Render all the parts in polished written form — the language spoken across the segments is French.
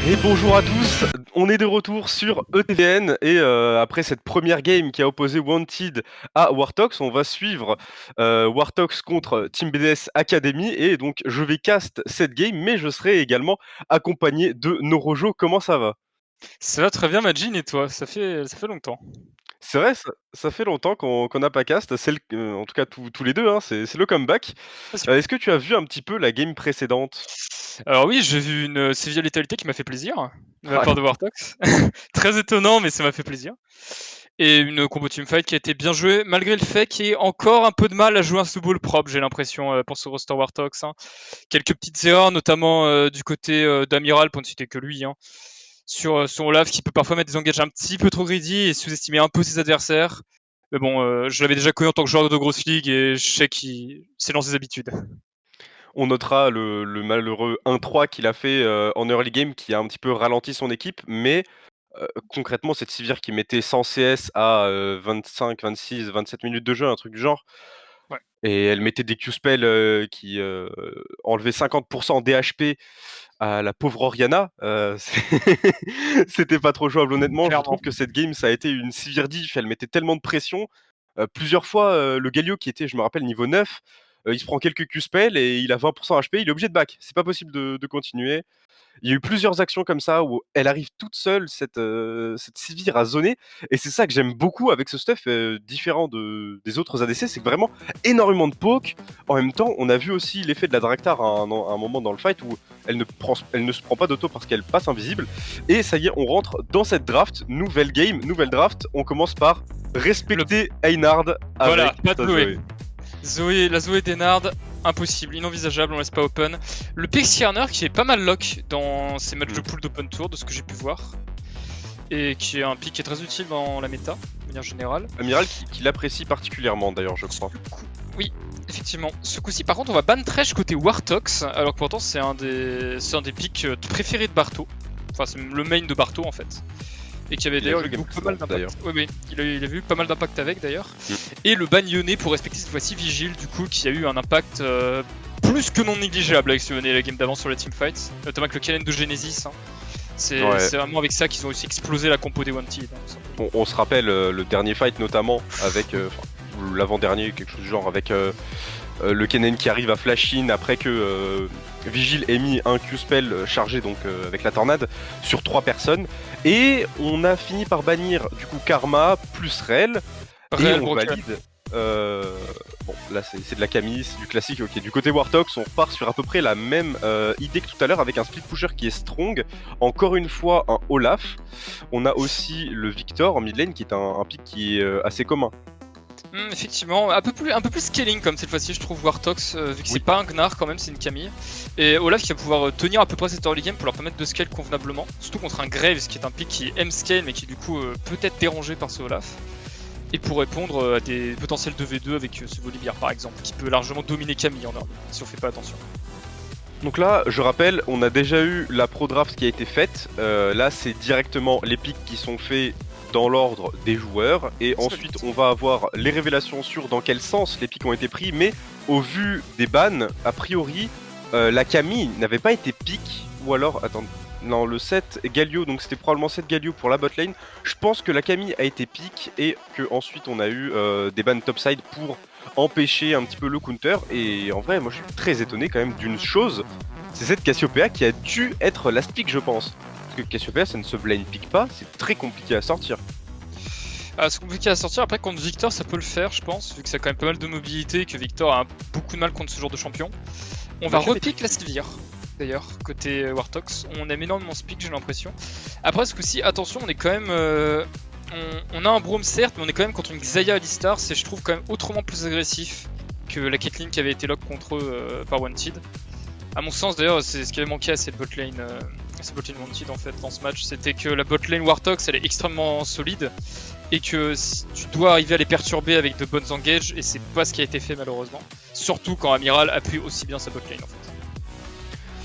Et bonjour à tous, on est de retour sur ETVN et après cette première game qui a opposé Wanted à Wartox, on va suivre Wartox contre Team BDS Academy et donc je vais cast cette game mais je serai également accompagné de Norojo. Comment ça va? Ça va très bien, Majin, et toi? Ça fait longtemps. C'est vrai, ça fait longtemps qu'on n'a pas cast, c'est en tout cas tous les deux, hein, c'est le comeback. Ah super. Est-ce que tu as vu un petit peu la game précédente? Alors oui, j'ai vu une Sevilla Létalité qui m'a fait plaisir, de la Ah, part de Wartox. Très étonnant, mais ça m'a fait plaisir. Et une combo teamfight qui a été bien jouée, malgré le fait qu'il y ait encore un peu de mal à jouer un snowball propre, j'ai l'impression, pour ce roster Wartox, hein. Quelques petites erreurs, notamment, du côté, d'Amiral, pour ne citer que lui, hein, sur, son Olaf qui peut parfois mettre des engages un petit peu trop greedy et sous-estimer un peu ses adversaires. Mais bon, je l'avais déjà connu en tant que joueur de grosse ligue et je sais qu'il c'est dans ses habitudes. on notera le malheureux 1-3 qu'il a fait en early game qui a un petit peu ralenti son équipe, mais concrètement, cette Sivir qui mettait 100 CS à 25, 26, 27 minutes de jeu, un truc du genre, Ouais, et elle mettait des Q-spells qui enlevaient 50% DHP à la pauvre Oriana. C'était pas trop jouable, honnêtement. Je clairement. trouve que cette game, ça a été une Sivir diff. Elle mettait tellement de pression. Plusieurs fois, le Galio qui était, je me rappelle, niveau 9, il se prend quelques Q-spells et il a 20% HP. Il est obligé de back. C'est pas possible de continuer. Il y a eu plusieurs actions comme ça où elle arrive toute seule, cette Sivir à zoner, et c'est ça que j'aime beaucoup avec ce stuff, différent des autres ADC, c'est que vraiment énormément de poke. En même temps, on a vu aussi l'effet de la Draktar à un moment dans le fight où elle ne se prend pas d'auto parce qu'elle passe invisible. Et ça y est, on rentre dans cette draft, nouvelle game, nouvelle draft. On commence par Le respecter Einhard Voilà, avec pas de sa Zoé. Zoé. La Zoé d'Enard, impossible, inenvisageable, on laisse pas open. Le Pixie Runner qui est pas mal lock dans ses matchs de Mm. pool d'open tour, de ce que j'ai pu voir. Et qui est un pick qui est très utile dans la méta, de manière générale. Amiral qui l'apprécie particulièrement d'ailleurs, je Ce crois. coup- Oui, effectivement. Ce coup-ci, par contre, on va ban Trash côté Wartox, alors que pourtant c'est un des picks préférés de Barto. Enfin, c'est le main de Barto en fait. Et qui avait Il a d'ailleurs joué eu game pas mal précédente d'ailleurs. d'impact. Oui, oui, il a eu pas mal d'impact avec d'ailleurs. Mm. Et le ban Yone pour respecter cette fois-ci Vigile, du coup, qui a eu un impact plus que non négligeable avec ce Yone et la game d'avant sur la teamfight, notamment avec le Kalen de Genesis, hein. Ouais. C'est vraiment avec ça qu'ils ont aussi explosé la compo des Wanted, hein, tout simplement. On se rappelle le dernier fight notamment avec ou l'avant-dernier, quelque chose du genre, avec le Kennen qui arrive à flash in après que Vigil ait mis un Q-spell chargé donc avec la tornade sur 3 personnes, et on a fini par bannir du coup Karma plus Rel et Réel on broken. valide. euh, Bon, là c'est de la Camille, c'est du classique. Ok, du côté Wartox, on repart sur à peu près la même idée que tout à l'heure avec un split pusher qui est strong. Encore une fois, un Olaf. On a aussi le Victor en mid lane qui est un pick qui est assez commun. Effectivement, un peu plus scaling comme cette fois-ci, je trouve Wartox, vu que c'est Oui, pas un Gnar quand même, c'est une Camille. Et Olaf qui va pouvoir tenir à peu près cette early game pour leur permettre de scale convenablement. Surtout contre un Graves qui est un pick qui aime scale mais qui du coup peut être dérangé par ce Olaf. Et pour répondre à des potentiels 2v2 avec ce Volibear par exemple, qui peut largement dominer Camille en early, si on fait pas attention. donc là, je rappelle, on a déjà eu la pro draft qui a été faite. Là, c'est directement les picks qui sont faits dans l'ordre des joueurs. Et C'est ensuite, valide. on va avoir les révélations sur dans quel sens les picks ont été pris. Mais au vu des bans, a priori, la Camille n'avait pas été pick. Ou alors, attends, non, le 7 Galio, donc c'était probablement 7 Galio pour la bot lane. Je pense que la Camille a été pick et que ensuite on a eu des bans topside pour empêcher un petit peu le counter. Et en vrai, moi je suis très étonné quand même d'une chose, c'est cette Cassiopeia qui a dû être last pick, je pense. Parce que Cassiopeia, ça ne se blind pick pas, c'est très compliqué à sortir. C'est compliqué à sortir, après contre Victor ça peut le faire je pense, vu que ça a quand même pas mal de mobilité et que Victor a beaucoup de mal contre ce genre de champion. On va Match-up est repick la tricky. Sivir, d'ailleurs, côté Wartox. On aime énormément ce pick, j'ai l'impression. Après, ce coup-ci, attention, on est quand même. On a un Braum, certes, mais on est quand même contre une Xayah Alistar. C'est, je trouve, quand même autrement plus agressif que la Caitlyn qui avait été lock contre eux par Wanted. À mon sens, d'ailleurs, c'est ce qui avait manqué à cette botlane. Cette botlane Wanted en fait dans ce match, c'était que la botlane Wartox elle est extrêmement solide et que tu dois arriver à les perturber avec de bonnes engages et c'est pas ce qui a été fait malheureusement. Surtout quand Amiral appuie aussi bien sa botlane en fait.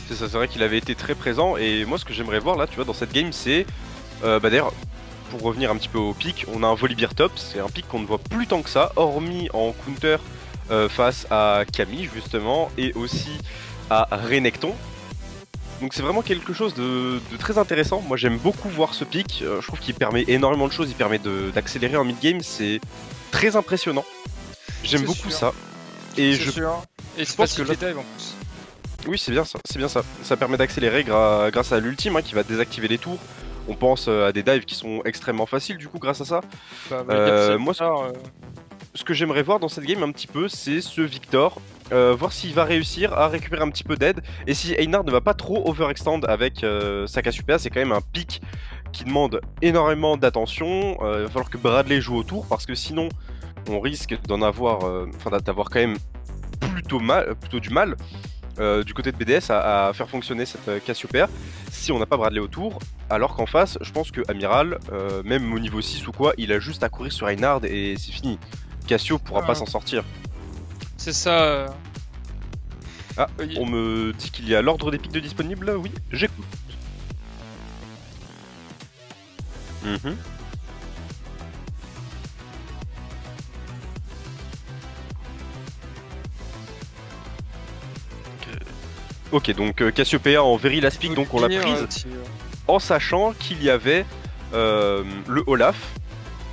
C'est ça, c'est vrai qu'il avait été très présent. Et moi, ce que j'aimerais voir là, tu vois, dans cette game, c'est. D'ailleurs, pour revenir un petit peu au pick, on a un Volibear top. C'est un pick qu'on ne voit plus tant que ça, hormis en counter face à Camille, justement, et aussi à Renekton. Donc c'est vraiment quelque chose de très intéressant. Moi j'aime beaucoup voir ce pic. Je trouve qu'il permet énormément de choses. Il permet d'accélérer en mid-game. C'est très impressionnant. J'aime C'est beaucoup sûr. ça. Et C'est sûr. Et c'est pense parce que que là- les dives en plus. oui, c'est bien ça. C'est bien ça. Ça permet d'accélérer grâce à l'ultime qui va désactiver les tours. On pense à des dives qui sont extrêmement faciles du coup grâce à ça. Bah, il y a plusieurs Moi, stars, ce que j'aimerais voir dans cette game un petit peu, c'est ce Victor. Voir s'il va réussir à récupérer un petit peu d'aide et si Einar ne va pas trop overextend avec sa Cassiopeia. C'est quand même un pic qui demande énormément d'attention. Il va falloir que Bradley joue autour parce que sinon on risque d'en avoir, d'avoir quand même plutôt du mal du côté de BDS à faire fonctionner cette Cassiopeia si on n'a pas Bradley autour. Alors qu'en face, je pense que Amiral, même au niveau 6 ou quoi, il a juste à courir sur Reinhard et c'est fini. Cassio pourra pas s'en sortir. C'est ça. Ah, Oui. on me dit qu'il y a l'ordre des pics de disponible. Oui, j'écoute. Mhm. Ok, donc Cassiopeia en very last pick, donc on l'a prise en sachant qu'il y avait le Olaf.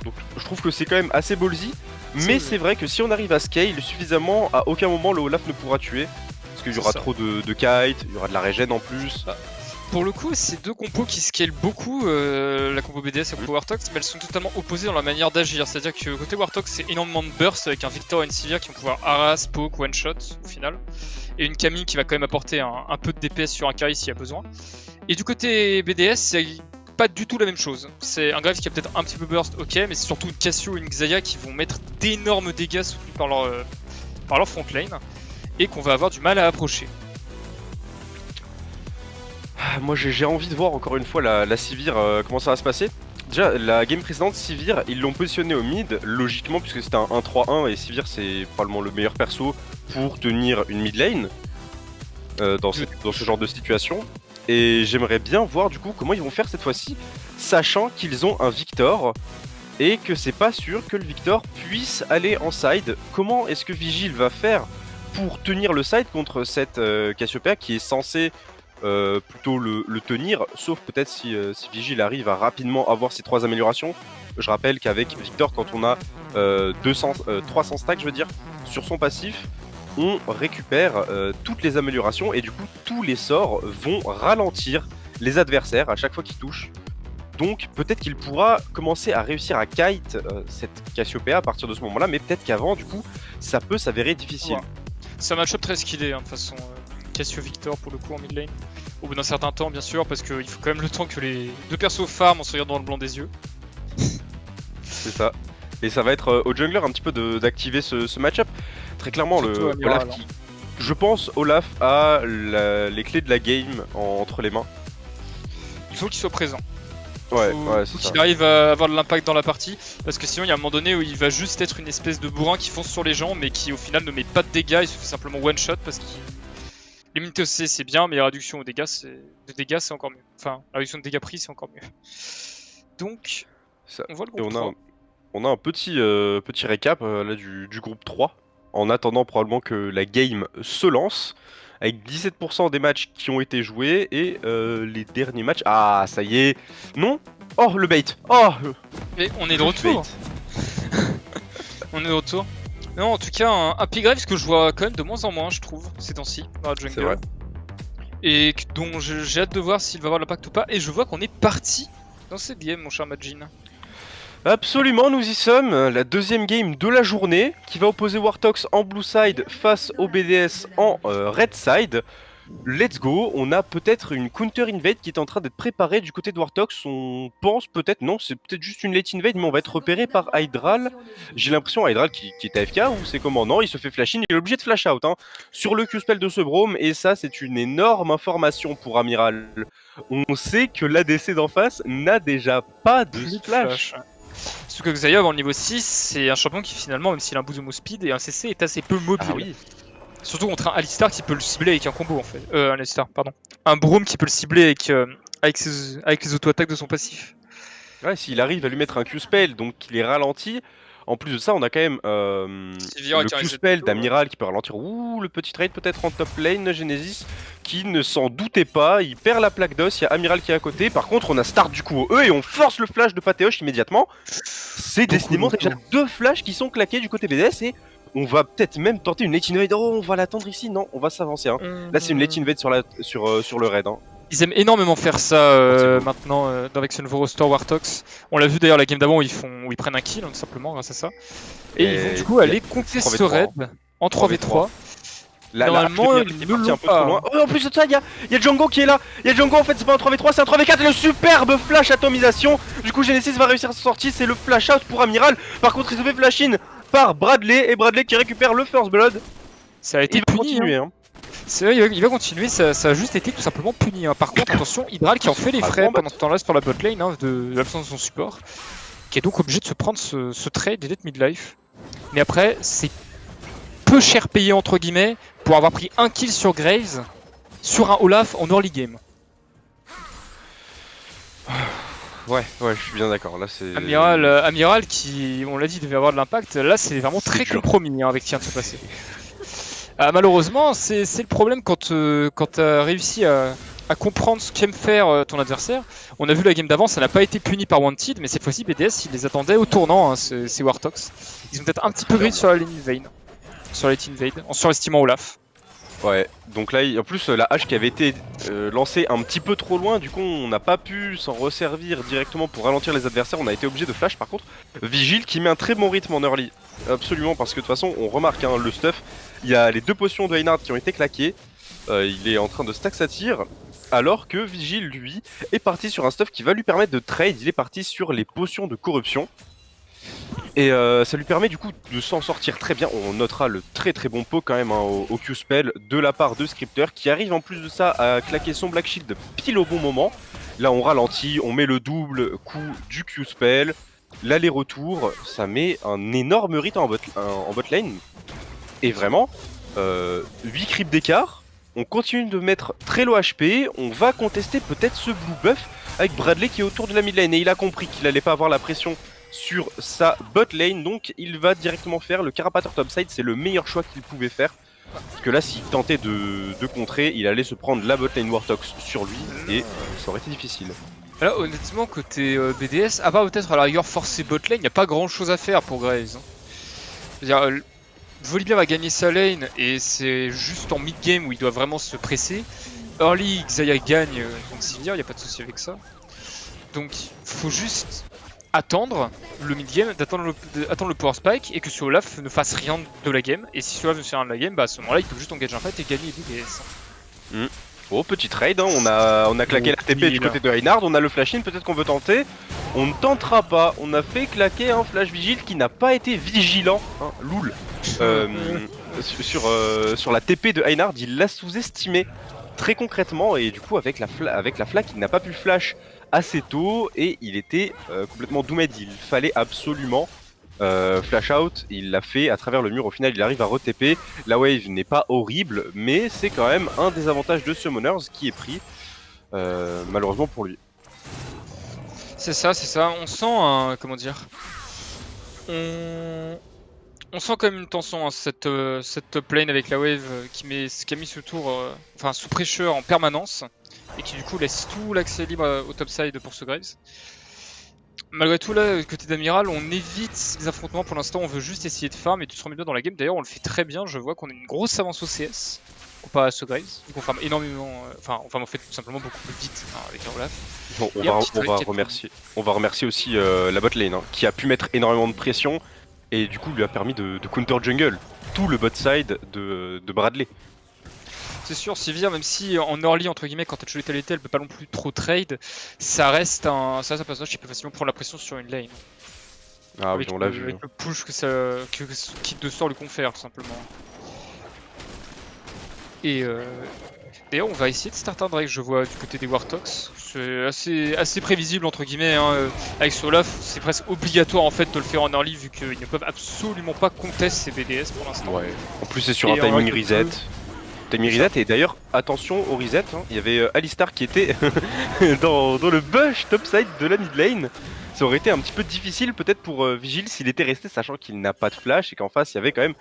Donc je trouve que c'est quand même assez ballsy. Mais c'est vrai que si on arrive à scale suffisamment, à aucun moment le Olaf ne pourra tuer. Parce qu'il y aura trop de kite, il y aura de la régène en plus. Pour le coup, c'est deux compos qui scalent beaucoup, la compo BDS et la compo Wartox, mais elles sont totalement opposées dans la manière d'agir. C'est-à-dire que côté Wartox, c'est énormément de burst avec un Victor et une Sivir qui vont pouvoir harass, poke, one shot au final. Et une Camille qui va quand même apporter un peu de DPS sur un carry s'il y a besoin. Et du côté BDS, c'est pas du tout la même chose. C'est un Graves qui a peut-être un petit peu burst, ok, mais c'est surtout une Cassio et une Xayah qui vont mettre d'énormes dégâts soutenus par leur front lane et qu'on va avoir du mal à approcher. Moi j'ai envie de voir encore une fois la Sivir, comment ça va se passer. Déjà, la game précédente, Sivir, ils l'ont positionné au mid, logiquement, puisque c'était un 1-3-1, et Sivir c'est probablement le meilleur perso pour tenir une mid lane dans ce genre de situation. Et j'aimerais bien voir du coup comment ils vont faire cette fois-ci, sachant qu'ils ont un Victor, et que c'est pas sûr que le Victor puisse aller en side. Comment est-ce que Vigil va faire pour tenir le side contre cette Cassiopeia qui est censée plutôt le tenir, sauf peut-être si Vigil arrive à rapidement avoir ses 3 améliorations. Je rappelle qu'avec Victor, quand on a 300 stacks, je veux dire, sur son passif, on récupère toutes les améliorations et du coup tous les sorts vont ralentir les adversaires à chaque fois qu'ils touchent. Donc peut-être qu'il pourra commencer à réussir à kite cette Cassiopeia à partir de ce moment-là, mais peut-être qu'avant, du coup, ça peut s'avérer difficile. Ouais. C'est un match-up très skillé, de toute façon. Cassio Victor pour le coup en mid lane. Au bout d'un certain temps, bien sûr, parce qu'il faut quand même le temps que les deux persos farm en se regardant dans le blanc des yeux. C'est ça. Et ça va être au jungler un petit peu d'activer ce match-up. Très clairement, Surtout le Amiral, Olaf qui... Je pense Olaf a les clés de la game entre les mains. Il faut qu'il soit présent. Ouais, faut qu'il arrive à avoir de l'impact dans la partie, parce que sinon il y a un moment donné où il va juste être une espèce de bourrin qui fonce sur les gens, mais qui au final ne met pas de dégâts, il se fait simplement one shot parce qu'il... L'immunité OC c'est bien, mais la réduction aux dégâts c'est encore mieux. Enfin, la réduction de dégâts pris c'est encore mieux. Donc, ça. on voit le Et groupe 3. on a un petit récap là, du groupe 3, en attendant probablement que la game se lance, avec 17% des matchs qui ont été joués, et les derniers matchs... Ah, ça y est. Non. Oh, le bait. Oh. Et on est de retour. On est de retour. Non, en tout cas, un Pigraves que je vois quand même de moins en moins, je trouve, ces temps-ci, dans la jungle. C'est vrai. Et dont j'ai hâte de voir s'il va avoir l'impact ou pas. Et je vois qu'on est parti dans cette game, mon cher Majin. Absolument, nous y sommes. La deuxième game de la journée qui va opposer Wartox en blue side face au BDS en red side. Let's go, on a peut-être une counter invade qui est en train d'être préparée du côté de Wartox. On pense peut-être, non, c'est peut-être juste une late invade, mais on va être repéré par Hydral. J'ai l'impression Hydral qui est AFK ou c'est comment? Non, il se fait flash in, il est obligé de flash out sur le Q-spell de ce Braum, et ça c'est une énorme information pour Amiral. On sait que l'ADC d'en face n'a déjà pas de flash. Surtout que Xayah, avant le niveau 6, c'est un champion qui finalement, même s'il a un boost de move speed et un CC, est assez peu mobile. Ah oui. Surtout contre un Alistar qui peut le cibler avec un combo en fait. Un Alistar, pardon. Un Braum qui peut le cibler avec les auto-attaques de son passif. Ouais, s'il arrive à lui mettre un Q-spell, donc qu'il est ralenti, En plus de ça, on a quand même Sivir le qui a reset Q-spell plutôt, d'Amiral qui peut ralentir. Ouh, le petit trade peut-être en top lane, Genesis, qui ne s'en doutait pas. Il perd la plaque d'os, il y a Amiral qui est à côté. Par contre, on a start du coup au E et on force le flash de Patéoche immédiatement. C'est décidément déjà 2 flashs qui sont claqués du côté BDS et on va peut-être même tenter une late invade. Oh, on va l'attendre ici. Non, on va s'avancer. Hein. Là, c'est une late invade sur le raid. Hein. Ils aiment énormément faire ça maintenant avec ce nouveau roster Wartox. On l'a vu d'ailleurs la game d'avant où ils prennent un kill, hein, tout simplement grâce à ça. Et ils vont du coup aller compter ce raid en 3v3. Normalement, il est parti un peu trop loin. Oh, en plus de ça, il y a Django qui est là. Il y a Django, en fait, c'est pas un 3v3, c'est un 3v4. Et le superbe flash atomisation. Du coup, Genesis va réussir à s'en sortir. C'est le flash out pour Amiral. Par contre, il se fait flash in par Bradley. Et Bradley qui récupère le first blood. Ça a été il va puni. Continuer, hein. C'est vrai, il va continuer, ça a juste été tout simplement puni. Hein. Par contre, attention, Hydral qui en fait les frais pendant ce temps-là sur la bot lane hein, de l'absence de son support, qui est donc obligé de se prendre ce trade et d'être midlife. Mais après, c'est peu cher payé entre guillemets pour avoir pris un kill sur Graves sur un Olaf en early game. Ouais, je suis bien d'accord. Là, c'est Amiral qui, on l'a dit, devait avoir de l'impact. Là, c'est vraiment très compromis hein, avec ce qui vient de se passer. Malheureusement, c'est le problème quand tu as réussi à comprendre ce qu'aime faire ton adversaire. On a vu la game d'avant, ça n'a pas été puni par Wanted, mais cette fois-ci, BDS, ils les attendaient au tournant, hein, ces Wartox. Ils ont peut-être un petit peu grid sur la lane invade, sur la invade, en surestimant Olaf. Ouais, donc là, en plus, la hache qui avait été lancée un petit peu trop loin, du coup, on n'a pas pu s'en resservir directement pour ralentir les adversaires. On a été obligé de flash, par contre. Vigile qui met un très bon rythme en early. Absolument, parce que de toute façon, on remarque hein, le stuff. Il y a les 2 potions de Einhard qui ont été claquées. Il est en train de stack sa tire. Alors que Vigile, lui, est parti sur un stuff qui va lui permettre de trade. Il est parti sur les potions de corruption. Et ça lui permet du coup de s'en sortir très bien. On notera le très bon pot quand même hein, au Q-spell de la part de Scripter qui arrive en plus de ça à claquer son Black Shield pile au bon moment. Là on ralentit, on met le double coup du Q-spell. L'aller-retour, ça met un énorme rythme en bot lane. Et vraiment, 8 creeps d'écart. On continue de mettre très low HP. On va contester peut-être ce blue buff avec Bradley qui est autour de la mid lane. Et il a compris qu'il allait pas avoir la pression sur sa bot lane, donc il va directement faire le Carapateur topside, c'est le meilleur choix qu'il pouvait faire. Parce que là, s'il tentait de contrer, il allait se prendre la bot lane Wartox sur lui, et ça aurait été difficile. Là, honnêtement, côté BDS, à part peut-être à la rigueur forcer bot lane, il n'y a pas grand chose à faire pour Graves. Hein. C'est-à-dire, Volibear va gagner sa lane, et c'est juste en mid-game où il doit vraiment se presser. Early, Xayah gagne contre Sivir, il n'y a pas de souci avec ça. Donc, faut juste attendre le mid-game, attendre le power spike et que ce Olaf ne fasse rien de la game. Et si ce Olaf ne fait rien de la game, bah à ce moment-là il peut juste engage un fight et gagner BDS. Oh, petit trade, hein. on a claqué la TP du côté de Einhard, on a le flash in, peut-être qu'on veut tenter. On ne tentera pas, on a fait claquer un flash vigile qui n'a pas été vigilant, hein, loul. Sur la TP de Einhard, il l'a sous-estimé très concrètement et du coup avec la flaque il n'a pas pu flash assez tôt et il était complètement doomed. Il fallait absolument flash out, il l'a fait à travers le mur. Au final il arrive à re-TP. La wave n'est pas horrible mais c'est quand même un des avantages de Summoners qui est pris malheureusement pour lui. C'est ça, on sent comment dire, on sent quand même une tension, hein, cette top lane avec la wave qui a mis ce tour enfin sous pressure en permanence et qui du coup laisse tout l'accès libre au topside pour ce Graves. Malgré tout là, côté d'Amiral, on évite les affrontements pour l'instant, on veut juste essayer de farm et de se remettre bien dans la game. D'ailleurs on le fait très bien, je vois qu'on a une grosse avance au CS comparé à ce Graves, vu qu'on farm énormément, on farm en fait tout simplement beaucoup plus vite hein, avec un Olaf. Bon, on va remercier aussi la bot lane hein, qui a pu mettre énormément de pression et du coup lui a permis de counter jungle tout le bot side de Bradley. C'est sûr, Sivir, même si en early, entre guillemets, quand elle joue létalité, elle peut pas non plus trop trade, ça reste un personnage qui peut facilement prendre la pression sur une lane. Ah oui, on l'a vu. Avec le push que ce kit de sort lui confère, tout simplement. Et d'ailleurs, on va essayer de start un Drake, je vois, du côté des Wartox. C'est assez prévisible, entre guillemets, hein. Avec ce Olaf, c'est presque obligatoire, en fait, de le faire en early, vu qu'ils ne peuvent absolument pas contest ces BDS pour l'instant. Ouais, en plus c'est sur un timing reset. Et d'ailleurs attention au reset, hein. Il y avait Alistar qui était dans le bush topside de la mid lane ça aurait été un petit peu difficile peut-être pour Vigil s'il était resté, sachant qu'il n'a pas de flash et qu'en face il y avait quand même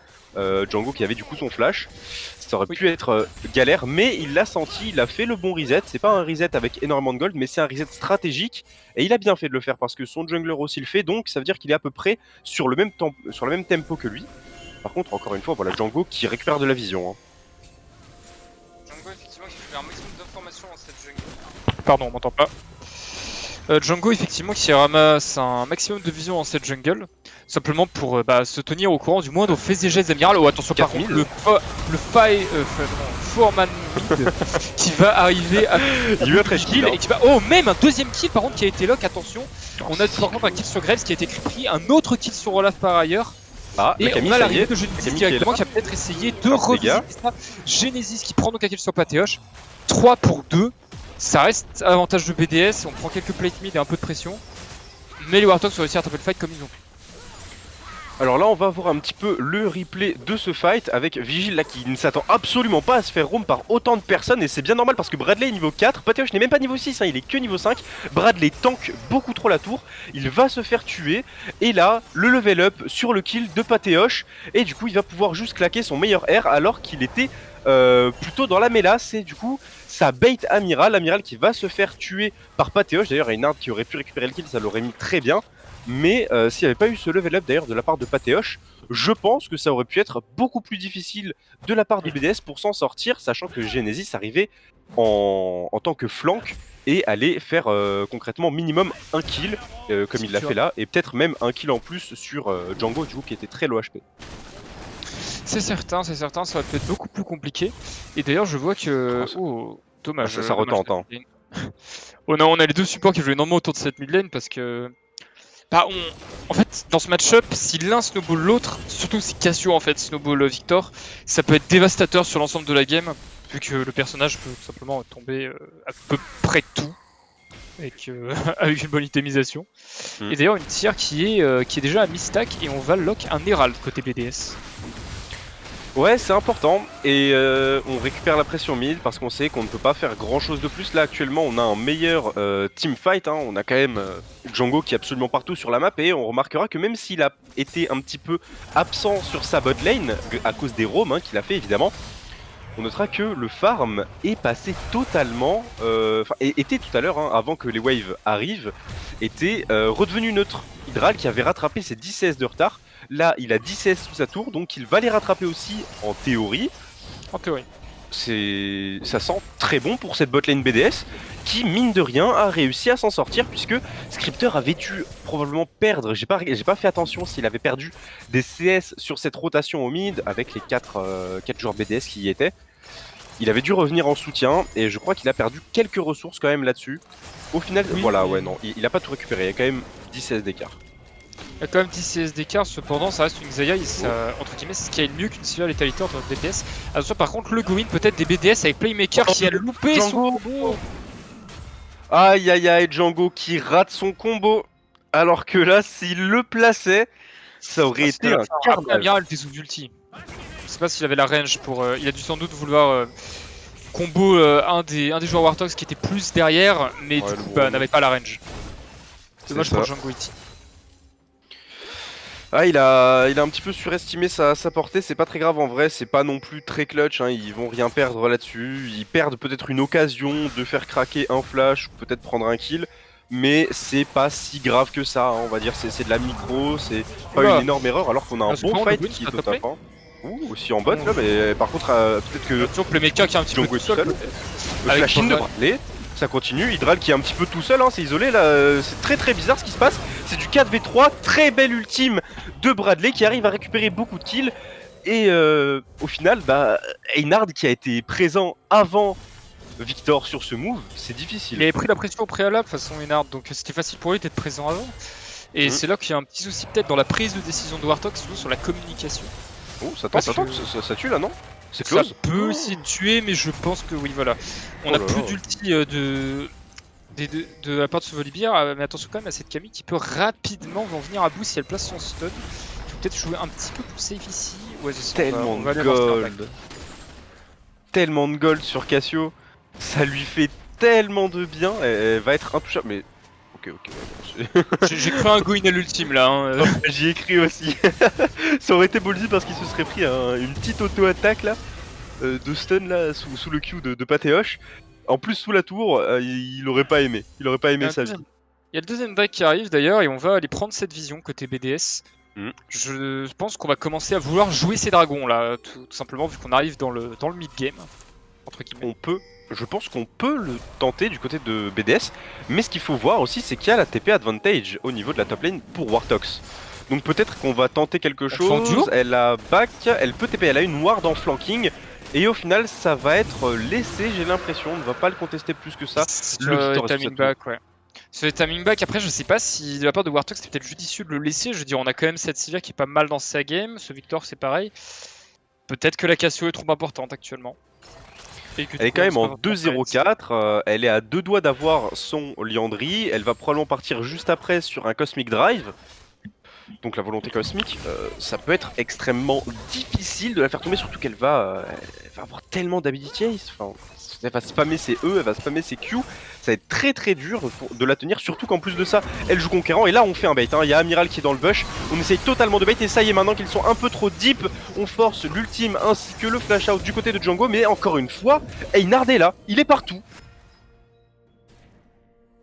Django qui avait du coup son flash. Ça aurait pu être galère, mais il l'a senti, il a fait le bon reset. C'est pas un reset avec énormément de gold, mais c'est un reset stratégique. Et il a bien fait de le faire parce que son jungler aussi le fait, donc ça veut dire qu'il est à peu près sur le même tempo que lui. Par contre, encore une fois, voilà Django qui récupère de la vision. Hein. Django, effectivement, qui fait un maximum d'informations dans cette jungle. Pardon, on m'entend pas. Django, effectivement, qui ramasse un maximum de vision dans cette jungle, simplement pour se tenir au courant du moindre fait et gestes d'Amiral. Oh, attention, par contre, le Foreman mid qui va arriver à il lui a kill et qui va. Oh, même un deuxième kill par contre qui a été lock. Attention, on a par contre un kill sur Graves qui a été pris, un autre kill sur Olaf par ailleurs. Ah, et Camille, on a l'arrivée de Genesis directement qui a peut-être essayé de revisiter ça. Genesis qui prend donc un kill sur Patéoche. 3 pour 2. Ça reste avantage de BDS, on prend quelques plate mid et un peu de pression. Mais les Warthogs ont réussi à taper le fight comme ils ont pu. Alors là on va voir un petit peu le replay de ce fight avec Vigil là qui ne s'attend absolument pas à se faire roam par autant de personnes. Et c'est bien normal parce que Bradley est niveau 4, Patéoche n'est même pas niveau 6, hein, il est que niveau 5. Bradley tank beaucoup trop la tour, il va se faire tuer. Et là le level up sur le kill de Patéoche. Et du coup il va pouvoir juste claquer son meilleur R alors qu'il était plutôt dans la mélasse. Et du coup ça bait Amiral, Amiral qui va se faire tuer par Patéoche. D'ailleurs Reinhardt qui aurait pu récupérer le kill, ça l'aurait mis très bien. Mais s'il n'y avait pas eu ce level up d'ailleurs de la part de Patéoche, je pense que ça aurait pu être beaucoup plus difficile de la part de BDS pour s'en sortir, sachant que Genesis arrivait en tant que flank et allait faire concrètement minimum un kill, comme il l'a fait là, et peut-être même un kill en plus sur Django du coup qui était très low HP. C'est certain, ça va peut être beaucoup plus compliqué. Et d'ailleurs je vois que... Oh, dommage. Ça retente. Hein. Oh non, on a les deux supports qui jouent énormément autour de cette mid lane parce que... En fait, dans ce match-up, si l'un snowball l'autre, surtout si Cassio en fait snowball Victor, ça peut être dévastateur sur l'ensemble de la game, vu que le personnage peut tout simplement tomber à peu près tout, avec une bonne itemisation. Et d'ailleurs une tier qui est déjà à mi-stack et on va lock un Herald côté BDS. Ouais, c'est important et on récupère la pression mid parce qu'on sait qu'on ne peut pas faire grand chose de plus. Là actuellement on a un meilleur teamfight, hein. On a quand même Django qui est absolument partout sur la map et on remarquera que même s'il a été un petit peu absent sur sa bot lane à cause des roams qu'il a fait évidemment, on notera que le farm est passé totalement, était tout à l'heure, hein, avant que les waves arrivent, était redevenu neutre. Hydral qui avait rattrapé ses 10 CS de retard. Là, il a 10 CS sous sa tour, donc il va les rattraper aussi en théorie. En théorie. Ça sent très bon pour cette botlane BDS qui, mine de rien, a réussi à s'en sortir puisque Scripter avait dû probablement perdre, j'ai pas fait attention s'il avait perdu des CS sur cette rotation au mid avec les 4 joueurs BDS qui y étaient. Il avait dû revenir en soutien et je crois qu'il a perdu quelques ressources quand même là-dessus. Au final, oui, voilà, ouais, non, il a pas tout récupéré, il y a quand même 10 CS d'écart. Il y a quand même 10 CS d'écart, cependant ça reste une Xayah, entre guillemets, ce qui est mieux qu'une Sylvia létalité entre BDS. Attention par contre le go-in peut-être des BDS avec Playmaker qui a loupé son combo. Aïe aïe aïe, Django qui rate son combo. Alors que là, s'il le plaçait, ça aurait été un carnage. Amiral était sous ulti. Je sais pas s'il avait la range pour... il a dû sans doute vouloir combo un des joueurs Warthogs qui était plus derrière, mais ouais, du coup n'avait pas la range. Dommage pour Django ici. Ah, il a un petit peu surestimé sa portée, c'est pas très grave en vrai, c'est pas non plus très clutch, hein, ils vont rien perdre là-dessus. Ils perdent peut-être une occasion de faire craquer un flash ou peut-être prendre un kill, mais c'est pas si grave que ça, hein, on va dire, c'est de la micro, c'est pas une énorme erreur alors qu'on a un bon fight qui est au top. Hein. Ouh, aussi en bot là, mais par contre, peut-être que. Toujours le mecha qui est un petit peu tout seul. Le flash-in de Bradley. Ça continue, Hydral qui est un petit peu tout seul, hein, c'est isolé là, c'est très bizarre ce qui se passe. C'est du 4v3, très belle ultime de Bradley qui arrive à récupérer beaucoup de kills. Et au final, Einhard qui a été présent avant Victor sur ce move, c'est difficile. Il avait pris la pression au préalable de toute façon Einhard, donc c'était facile pour lui d'être présent avant. Et c'est là qu'il y a un petit souci peut-être dans la prise de décision de Warthog, surtout sur la communication. Oh, ça tue là, non? C'est close. Ça peut aussi tuer, mais je pense que oui, voilà. On a plus d'ulti de la part de ce Volibear, mais attention quand même à cette Camille qui peut rapidement en venir à bout si elle place son stun. Je vais peut-être jouer un petit peu plus safe ici. Ouais, tellement de gold. Tellement de gold sur Cassio. Ça lui fait tellement de bien. Elle va être intouchable. Mais ok, ouais, bon, J'ai cru un Goin à l'ultime là. Hein. j'y ai cru aussi. Ça aurait été ballsy parce qu'il se serait pris une petite auto-attaque là, de stun là, sous le Q de Patéoche. En plus, sous la tour, il aurait pas aimé. Il aurait pas aimé sa vie. Il y a le deuxième back qui arrive d'ailleurs et on va aller prendre cette vision côté BDS. Je pense qu'on va commencer à vouloir jouer ces dragons là, tout simplement vu qu'on arrive dans le mid-game. Entre guillemets. Je pense qu'on peut le tenter du côté de BDS, mais ce qu'il faut voir aussi, c'est qu'il y a la TP advantage au niveau de la top lane pour Wartox. Donc peut-être qu'on va tenter quelque chose. Elle a back, elle peut TP, elle a une ward en flanking. Et au final, ça va être laissé, j'ai l'impression. On ne va pas le contester plus que ça. Le timing back, ouais. Ce timing back, après, je sais pas si de la part de Wartox c'était peut-être judicieux de le laisser. Je veux dire, on a quand même cette Sivir qui est pas mal dans sa game. Ce Victor, c'est pareil. Peut-être que la Cassio est trop importante actuellement. Elle est quand même en 2-0-4, elle est à 2 doigts d'avoir son Liandry, elle va probablement partir juste après sur un Cosmic Drive. Donc la volonté cosmique, ça peut être extrêmement difficile de la faire tomber, surtout qu'elle va avoir tellement d'ability. Enfin, elle va spammer ses E, elle va spammer ses Q, ça va être très dur de la tenir, surtout qu'en plus de ça, elle joue conquérant, et là on fait un bait, il y a Amiral qui est dans le bush, on essaye totalement de bait, et ça y est, maintenant qu'ils sont un peu trop deep, on force l'ultime ainsi que le flash out du côté de Django, mais encore une fois, Einhard est là, il est partout.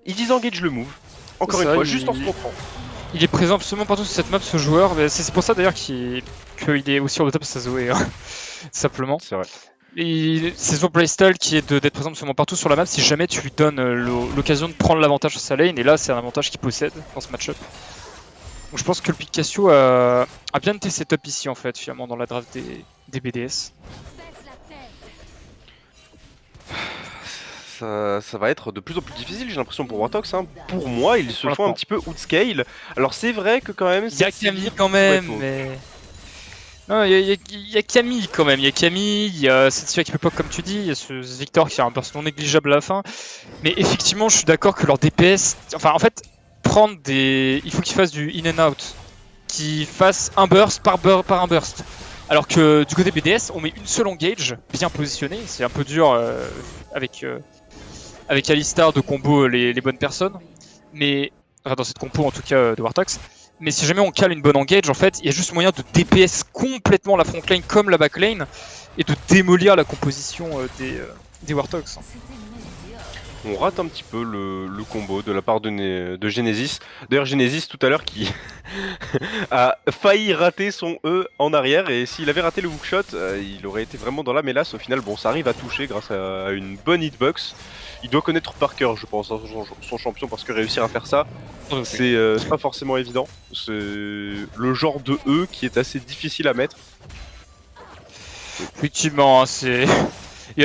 Il disengage le move, encore une fois, juste en se montrant. Il est présent absolument partout sur cette map, ce joueur, c'est pour ça d'ailleurs qu'il est aussi sur le top de sa Zoé, hein. Simplement. C'est vrai. C'est son playstyle qui est d'être présent absolument partout sur la map si jamais tu lui donnes l'occasion de prendre l'avantage sur sa lane, et là c'est un avantage qu'il possède dans ce match-up. Donc je pense que le pick Cassio a bien été setup ici en fait, finalement, dans la draft des BDS. Ça va être de plus en plus difficile, j'ai l'impression, pour Wartox. Hein. Pour moi, ils se font un petit peu outscale. Alors c'est vrai que quand même... Il y a Camille quand même, mais... Non, il y a Camille quand même, il y a cette Sivir qui peut pop comme tu dis, il y a ce Victor qui a un burst non négligeable à la fin. Mais effectivement, je suis d'accord que leur DPS... Enfin, en fait, il faut qu'ils fassent du in and out. Qu'ils fassent un burst par un burst. Alors que du côté BDS, on met une seule engage, bien positionnée. C'est un peu dur avec Alistar de combo les bonnes personnes. Mais... Enfin, dans cette compo en tout cas de Wartox. Mais si jamais on cale une bonne engage, en fait, il y a juste moyen de DPS complètement la front lane comme la back lane et de démolir la composition des Wartox. On rate un petit peu le combo de la part de Genesis. D'ailleurs, Genesis tout à l'heure qui a failli rater son E en arrière, et s'il avait raté le hookshot, il aurait été vraiment dans la mélasse. Au final, bon, ça arrive à toucher grâce à une bonne hitbox. Il doit connaître par cœur, je pense, son champion, parce que réussir à faire ça, c'est pas forcément évident. C'est le genre de E qui est assez difficile à mettre. Effectivement, c'est...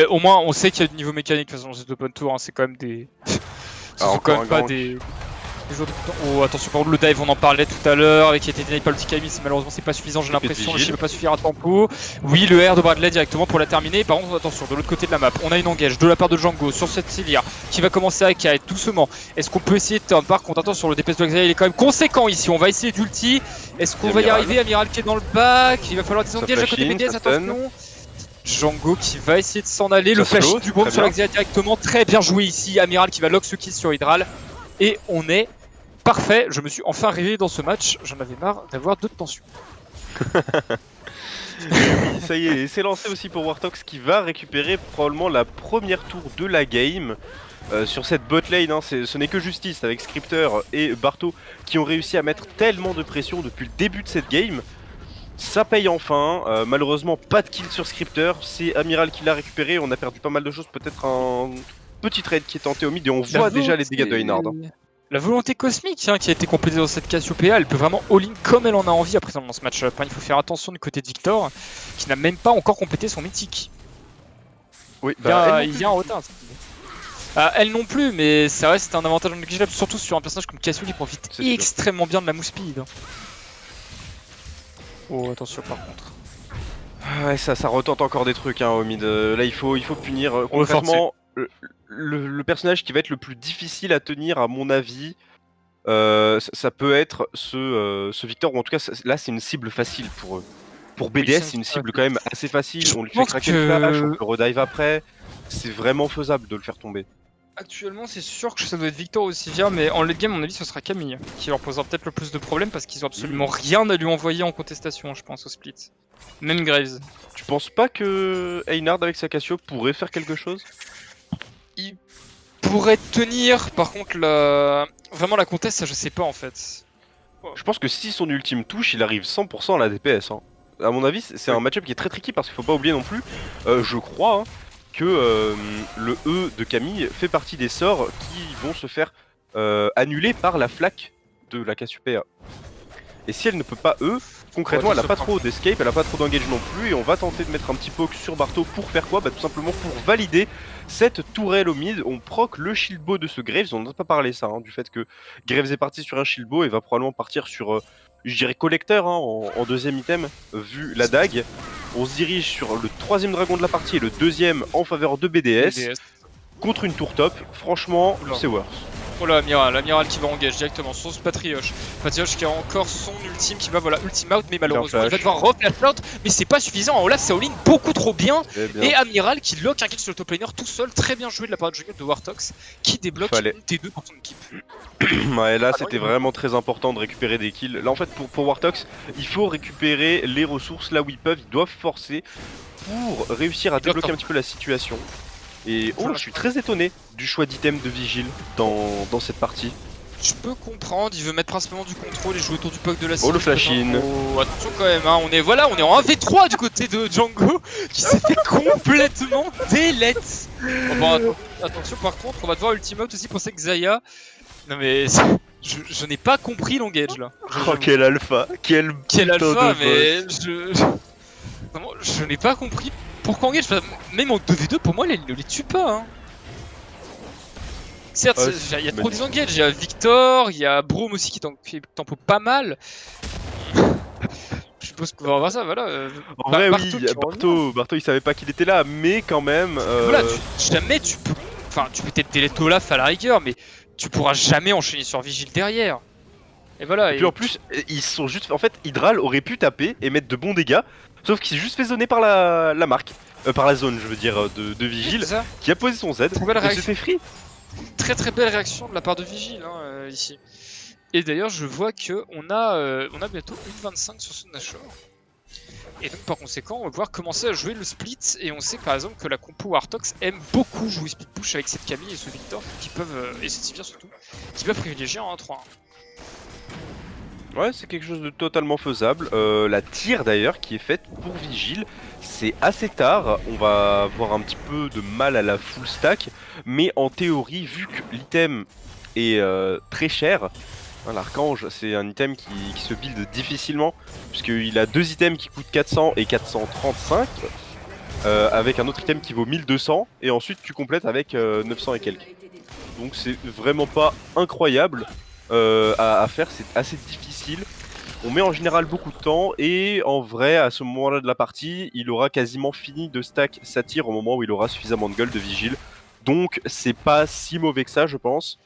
Au moins, on sait qu'il y a du niveau mécanique de toute façon dans cet open tour, hein, c'est quand même des... Ce sont quand même pas des... Oh, attention, par contre, le dive, on en parlait tout à l'heure, avec Yetedi par le Tikami, malheureusement c'est pas suffisant, j'ai l'impression, le shield ne peut pas suffire à tempo. Oui, le R de Bradley directement pour la terminer. Par contre, attention, de l'autre côté de la map, on a une engage de la part de Django sur cette Sivir qui va commencer à kite doucement. Est-ce qu'on peut essayer de turn? Par contre, attention, le DPS de Xayah, il est quand même conséquent ici, on va essayer d'ulti. Est-ce qu'on va y arriver? Amiral qui est dans le back, il va falloir désengager à côté BDS, attention. Django qui va essayer de s'en aller, le flash du bomb sur Xayah directement, très bien joué ici. Amiral qui va lock ce kill sur Hydral, et on est parfait. Je me suis enfin réveillé dans ce match, j'en avais marre d'avoir d'autres tensions. Oui, ça y est, c'est lancé aussi pour Wartox qui va récupérer probablement la première tour de la game. Sur cette bot lane, hein, ce n'est que justice avec Scripter et Barto qui ont réussi à mettre tellement de pression depuis le début de cette game. Ça paye enfin, malheureusement pas de kill sur Scripter, c'est Amiral qui l'a récupéré, on a perdu pas mal de choses, peut-être un petit trade qui est tenté au mid et on voit déjà les dégâts de Einhard. Hein. La volonté cosmique hein, qui a été complétée dans cette Cassiopeia, elle peut vraiment all-in comme elle en a envie à présent dans ce match-up. Hein. Il faut faire attention du côté de Victor, qui n'a même pas encore complété son mythique. Oui, il y a un retard. Elle non plus, mais ça reste un avantage non négligeable, surtout sur un personnage comme Cassio qui profite extrêmement bien de la move speed. Oh, attention par contre. Ouais, ça retente encore des trucs hein, au mid. Là, il faut punir concrètement le personnage qui va être le plus difficile à tenir, à mon avis. Ça peut être ce Victor, ou en tout cas, là, c'est une cible facile pour eux. Pour BDS, c'est une cible quand même assez facile. On lui fait craquer le flash, on peut redive après. C'est vraiment faisable de le faire tomber. Actuellement, c'est sûr que ça doit être Victor ou Sivir, mais en late game, à mon avis, ce sera Camille qui leur posera peut-être le plus de problèmes parce qu'ils ont absolument rien à lui envoyer en contestation, je pense, au split. Même Graves. Tu penses pas que Einhard avec sa Cassio pourrait faire quelque chose? Il pourrait tenir, par contre, vraiment la contest, ça je sais pas en fait. Je pense que si son ultime touche, il arrive 100% à la DPS. Hein. À mon avis, c'est un match-up qui est très tricky parce qu'il faut pas oublier non plus, je crois, hein, que le E de Camille fait partie des sorts qui vont se faire annuler par la flaque de la Cassiopeia. Et si elle ne peut pas E, concrètement elle a pas trop d'escape, elle a pas trop d'engage non plus, et on va tenter de mettre un petit poke sur Barto pour faire quoi? Bah tout simplement pour valider cette tourelle au mid. On proc le shieldbow de ce Graves, on n'en a pas parlé ça, hein, du fait que Graves est parti sur un shieldbow et va probablement partir sur, je dirais collecteur hein, en deuxième item, vu la dague. On se dirige sur le troisième dragon de la partie et le deuxième en faveur de BDS. Contre une tour top, franchement c'est worth. Oh là, l'amiral qui va engage directement sur ce Patrioche. Patrioche qui a encore son ultime qui va, voilà, ultime out, mais malheureusement il va devoir reflash out, mais c'est pas suffisant. Olaf ça all-in beaucoup trop bien. Et Amiral qui lock un kill sur le top laner tout seul, très bien joué de la part de jungle de Wartox qui débloque une T2 pour son équipe. Ouais, là c'était vraiment très important de récupérer des kills. Là en fait pour Wartox, il faut récupérer les ressources là où ils peuvent, ils doivent forcer pour réussir à débloquer un petit peu la situation. Et oh, je suis très étonné du choix d'item de Vigile dans cette partie. Je peux comprendre, il veut mettre principalement du contrôle et jouer autour du poke de la cible. Oh le flash-in. Oh, attention quand même, hein. on est en 1v3 du côté de Django qui s'est fait complètement délette. Oh, bon, attention par contre, on va devoir ultimate aussi pour cette Xayah. Non mais je n'ai pas compris l'engage là. Oh quel alpha, quel alpha, mais je n'ai pas compris pourquoi engage. Même en 2v2 pour moi il ne les tue pas. Hein. Certes, il y a trop des engages, il y a Victor, il y a Broom aussi qui tempo pas mal. Je suppose qu'on va voir ça, voilà. En vrai oui, Barto il savait pas qu'il était là, mais quand même... Voilà, jamais tu peux... Enfin, tu peux peut-être délete Olaf à la rigueur, mais tu pourras jamais enchaîner sur Vigile derrière. Et voilà. Et puis en plus, ils sont juste... En fait, Hydral aurait pu taper et mettre de bons dégâts, sauf qu'il s'est juste fait zoner par la marque. Par la zone, je veux dire, de Vigile, qui a posé son Z, et s'est fait free. Très très belle réaction de la part de Vigile hein, ici. Et d'ailleurs je vois que on a bientôt 1.25 sur ce Nashor. Et donc par conséquent on va pouvoir commencer à jouer le split. Et on sait par exemple que la compo Wartox aime beaucoup jouer split push avec cette Camille et ce Victor qui peuvent, et cette Sivir surtout, qui peuvent privilégier en 1-3-1. Ouais, c'est quelque chose de totalement faisable. La tire d'ailleurs qui est faite pour Vigile, c'est assez tard. On va avoir un petit peu de mal à la full stack, mais en théorie, vu que l'item est très cher, hein, l'archange c'est un item qui se build difficilement, puisqu'il a deux items qui coûtent 400 et 435, avec un autre item qui vaut 1200, et ensuite tu complètes avec 900 et quelques. Donc c'est vraiment pas incroyable. À faire, c'est assez difficile. On met en général beaucoup de temps et en vrai à ce moment là de la partie il aura quasiment fini de stack sa tire au moment où il aura suffisamment de gold de Vigile. Donc c'est pas si mauvais que ça je pense.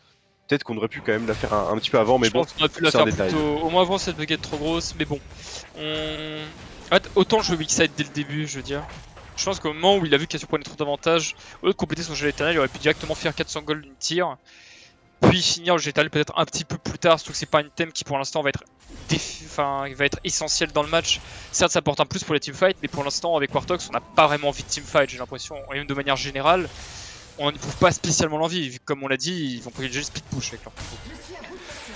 Peut-être qu'on aurait pu quand même la faire un petit peu avant mais bon c'est un détail. Au moins avant cette baguette trop grosse mais bon. En fait, autant je veux weak side dès le début je veux dire. Je pense qu'au moment où il a vu qu'Cassio prenait trop d'avantages, au lieu de compléter son gel éternel il aurait pu directement faire 400 gold d'une tire. Puis finir le Gétal peut-être un petit peu plus tard, surtout que c'est pas un item qui pour l'instant va être essentiel dans le match. Certes ça porte un plus pour les teamfights, mais pour l'instant avec Wartox on n'a pas vraiment envie de teamfight j'ai l'impression, et même de manière générale, on n'éprouve pas spécialement l'envie, vu que comme on l'a dit, ils vont privilégier le split push avec leur compo.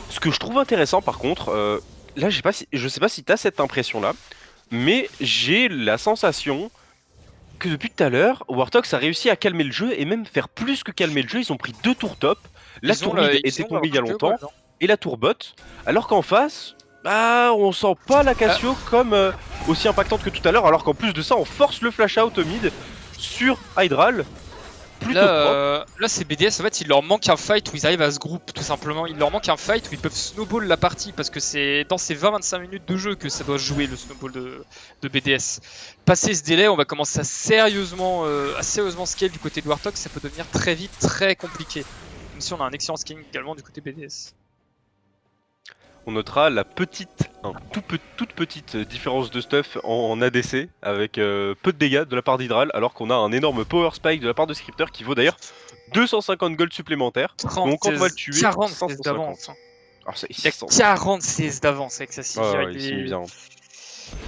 Ce que je trouve intéressant par contre, là je sais pas si t'as cette impression là, mais j'ai la sensation que depuis tout à l'heure, Wartox a réussi à calmer le jeu et même faire plus que calmer le jeu, ils ont pris deux tours top. La tour mid était tombée il y a longtemps, et la tour bot, alors qu'en face, bah on sent pas la Cassio comme aussi impactante que tout à l'heure, alors qu'en plus de ça on force le flash out au mid sur Hydral. Là c'est BDS en fait il leur manque un fight où ils arrivent à se groupe tout simplement, il leur manque un fight où ils peuvent snowball la partie parce que c'est dans ces 20-25 minutes de jeu que ça doit jouer le snowball de BDS. Passer ce délai on va commencer à sérieusement scale du côté de Wartox, ça peut devenir très vite très compliqué. Même si on a un excellent scaling également du côté BDS. on notera la toute petite différence de stuff en ADC avec peu de dégâts de la part d'Hydral, alors qu'on a un énorme power spike de la part de Scripter qui vaut d'ailleurs 250 gold supplémentaires. 30 Donc quand on va le tuer, 40 CS 550. d'avance. Alors c'est Il a 600. 40 CS d'avance avec sa Sivir. Ouais, il s'est mis bien.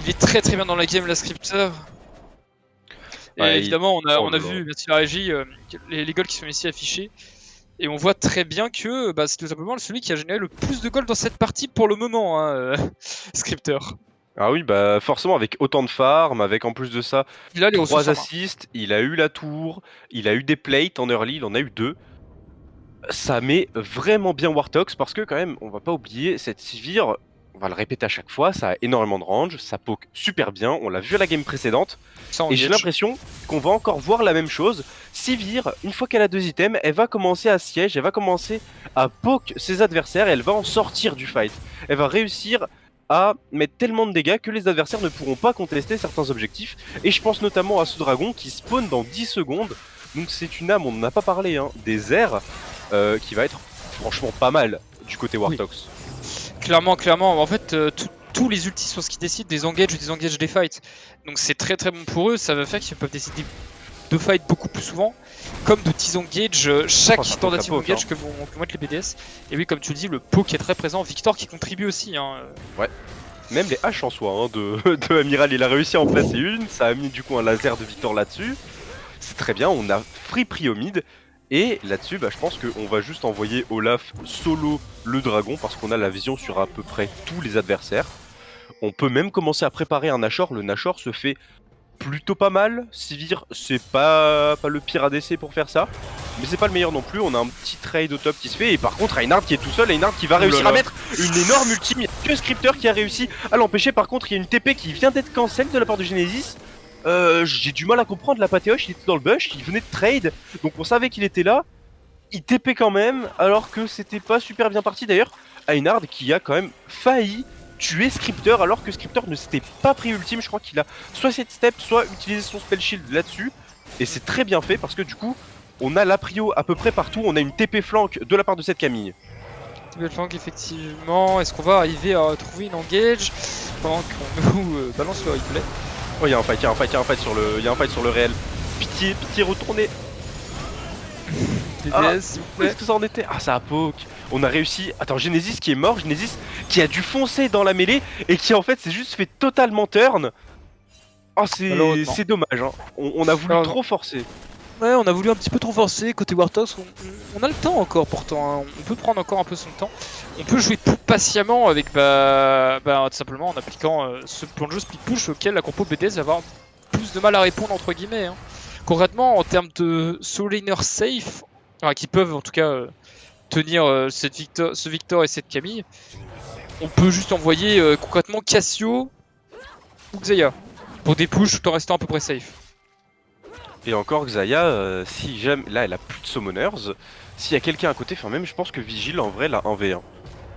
Il est très très bien dans la game, la Scripter. Et Ouais, évidemment, on oh a là vu, là. merci la régie, les goals qui sont ici affichés. Et on voit très bien que c'est tout simplement celui qui a généré le plus de goals dans cette partie pour le moment, hein, Scripter. Ah oui, bah forcément avec autant de farm, avec en plus de ça Il a les 3 ressources en main. assists, il a eu la tour, il a eu des plates en early, il en a eu 2. Ça met vraiment bien Wartox parce que quand même, on va pas oublier, cette Sivir, on va le répéter à chaque fois, ça a énormément de range, ça poke super bien, on l'a vu à la game précédente, Ça, et j'ai l'impression qu'on va encore voir la même chose. Sivir, une fois qu'elle a 2 items, elle va commencer à siège, elle va commencer à poke ses adversaires, et elle va en sortir du fight. Elle va réussir à mettre tellement de dégâts que les adversaires ne pourront pas contester certains objectifs, et je pense notamment à ce dragon qui spawn dans 10 secondes, donc c'est une âme, on n'en a pas parlé, hein, des airs, qui va être franchement pas mal du côté Wartox. Oui. Clairement, en fait, tous les ultis sont ce qui décident des engages ou des engages des fights. Donc c'est très très bon pour eux, ça va faire qu'ils peuvent décider de fight beaucoup plus souvent, comme de disengage chaque tentative d'engage que vont être les BDS. Et oui, comme tu le dis, le poke est très présent, Victor qui contribue aussi. Hein. Ouais. Même les haches en soi, hein, de Amiral, il a réussi à en placer une, ça a mis du coup un laser de Victor là-dessus. C'est très bien, on a free prio mid. Et là-dessus, je pense qu'on va juste envoyer Olaf solo le dragon parce qu'on a la vision sur à peu près tous les adversaires. On peut même commencer à préparer un Nashor. Le Nashor se fait plutôt pas mal. Sivir, c'est pas le pire ADC pour faire ça. Mais c'est pas le meilleur non plus. On a un petit trade au top qui se fait. Et par contre, Reinhardt qui est tout seul. Reinhardt qui va réussir à mettre une énorme ultime. Il n'y a que Scripter qui a réussi à l'empêcher. Par contre, il y a une TP qui vient d'être cancel de la part de Genesis. J'ai du mal à comprendre la Patéoche, il était dans le bush, il venait de trade, donc on savait qu'il était là, il TP quand même, alors que c'était pas super bien parti d'ailleurs. Einhard qui a quand même failli tuer Scripter, alors que Scripter ne s'était pas pris ultime, je crois qu'il a soit cette step, soit utilisé son spell shield là-dessus, et c'est très bien fait parce que du coup, on a la prio à peu près partout, on a une TP flank de la part de cette Camille. TP flank effectivement, est-ce qu'on va arriver à trouver une engage pendant qu'on nous balance le replay? Oh, il y a un fight sur le réel. Pitié, retournez. BDS, s'il vous plaît. Qu'est-ce que ça en était? Ah, ça a poke. On a réussi. Attends, Genesis qui est mort, Genesis qui a dû foncer dans la mêlée et qui en fait s'est juste fait totalement turn. Oh, c'est dommage, hein. On a voulu trop forcer. Ouais, on a voulu un petit peu trop forcer côté Wartox. On a le temps encore pourtant, hein. On peut prendre encore un peu son temps. On peut jouer plus patiemment avec tout simplement en appliquant ce plan de jeu speed push auquel la compo BDS va avoir plus de mal à répondre entre guillemets. Hein. Concrètement, en termes de solo laner safe, qui peuvent en tout cas tenir ce Victor et cette Camille, on peut juste envoyer concrètement Cassio ou Xayah pour des pushs tout en restant à peu près safe. Et encore Xayah, si jamais. Là, elle a plus de summoners. S'il y a quelqu'un à côté, enfin, même je pense que Vigil en vrai l'a 1v1.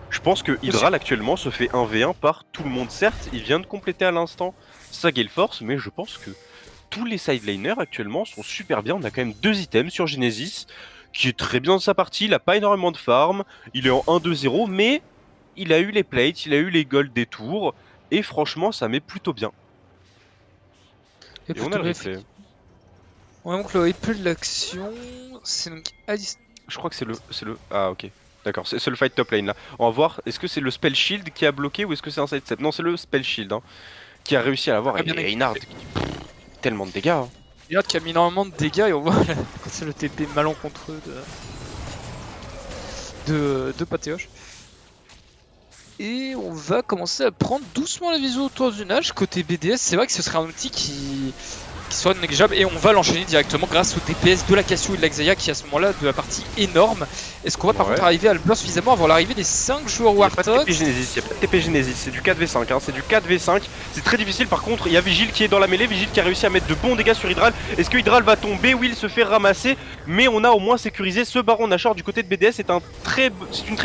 Je pense que Hydral actuellement se fait 1v1 par tout le monde. Certes, il vient de compléter à l'instant sa Gale Force, mais je pense que tous les side laners actuellement sont super bien. On a quand même 2 items sur Genesis, qui est très bien dans sa partie. Il a pas énormément de farm, il est en 1-2-0, mais il a eu les plates, il a eu les golds des tours, et franchement, ça met plutôt bien. Et on a le replay. On a donc le replay de l'action, c'est donc Je crois que c'est le... Ah, ok. D'accord, c'est le fight top lane là. On va voir, est-ce que c'est le spell shield qui a bloqué ou est-ce que c'est un sidestep? Non, c'est le spell shield hein, qui a réussi à l'avoir. Et Reinhardt, tellement de dégâts. Hein. Reinhardt qui a mis énormément de dégâts et on voit c'est le TP malencontreux de Patéoche. Et on va commencer à prendre doucement la vision autour du nage. Côté BDS, c'est vrai que ce serait un outil qui soit non négligeable et on va l'enchaîner directement grâce au DPS de la Cassio et de la Xayah qui à ce moment là de la partie énorme. Est-ce qu'on va par contre arriver à le bloquer suffisamment avant l'arrivée des 5 joueurs Wartox? Il n'y a pas de TP Genesis, c'est du 4v5, hein, c'est du 4v5, c'est très difficile. Par contre il y a Vigil qui est dans la mêlée, Vigil qui a réussi à mettre de bons dégâts sur Hydral. Est-ce que Hydral va tomber? Oui, il se fait ramasser, mais on a au moins sécurisé ce Baron Nashor du côté de BDS, c'est une très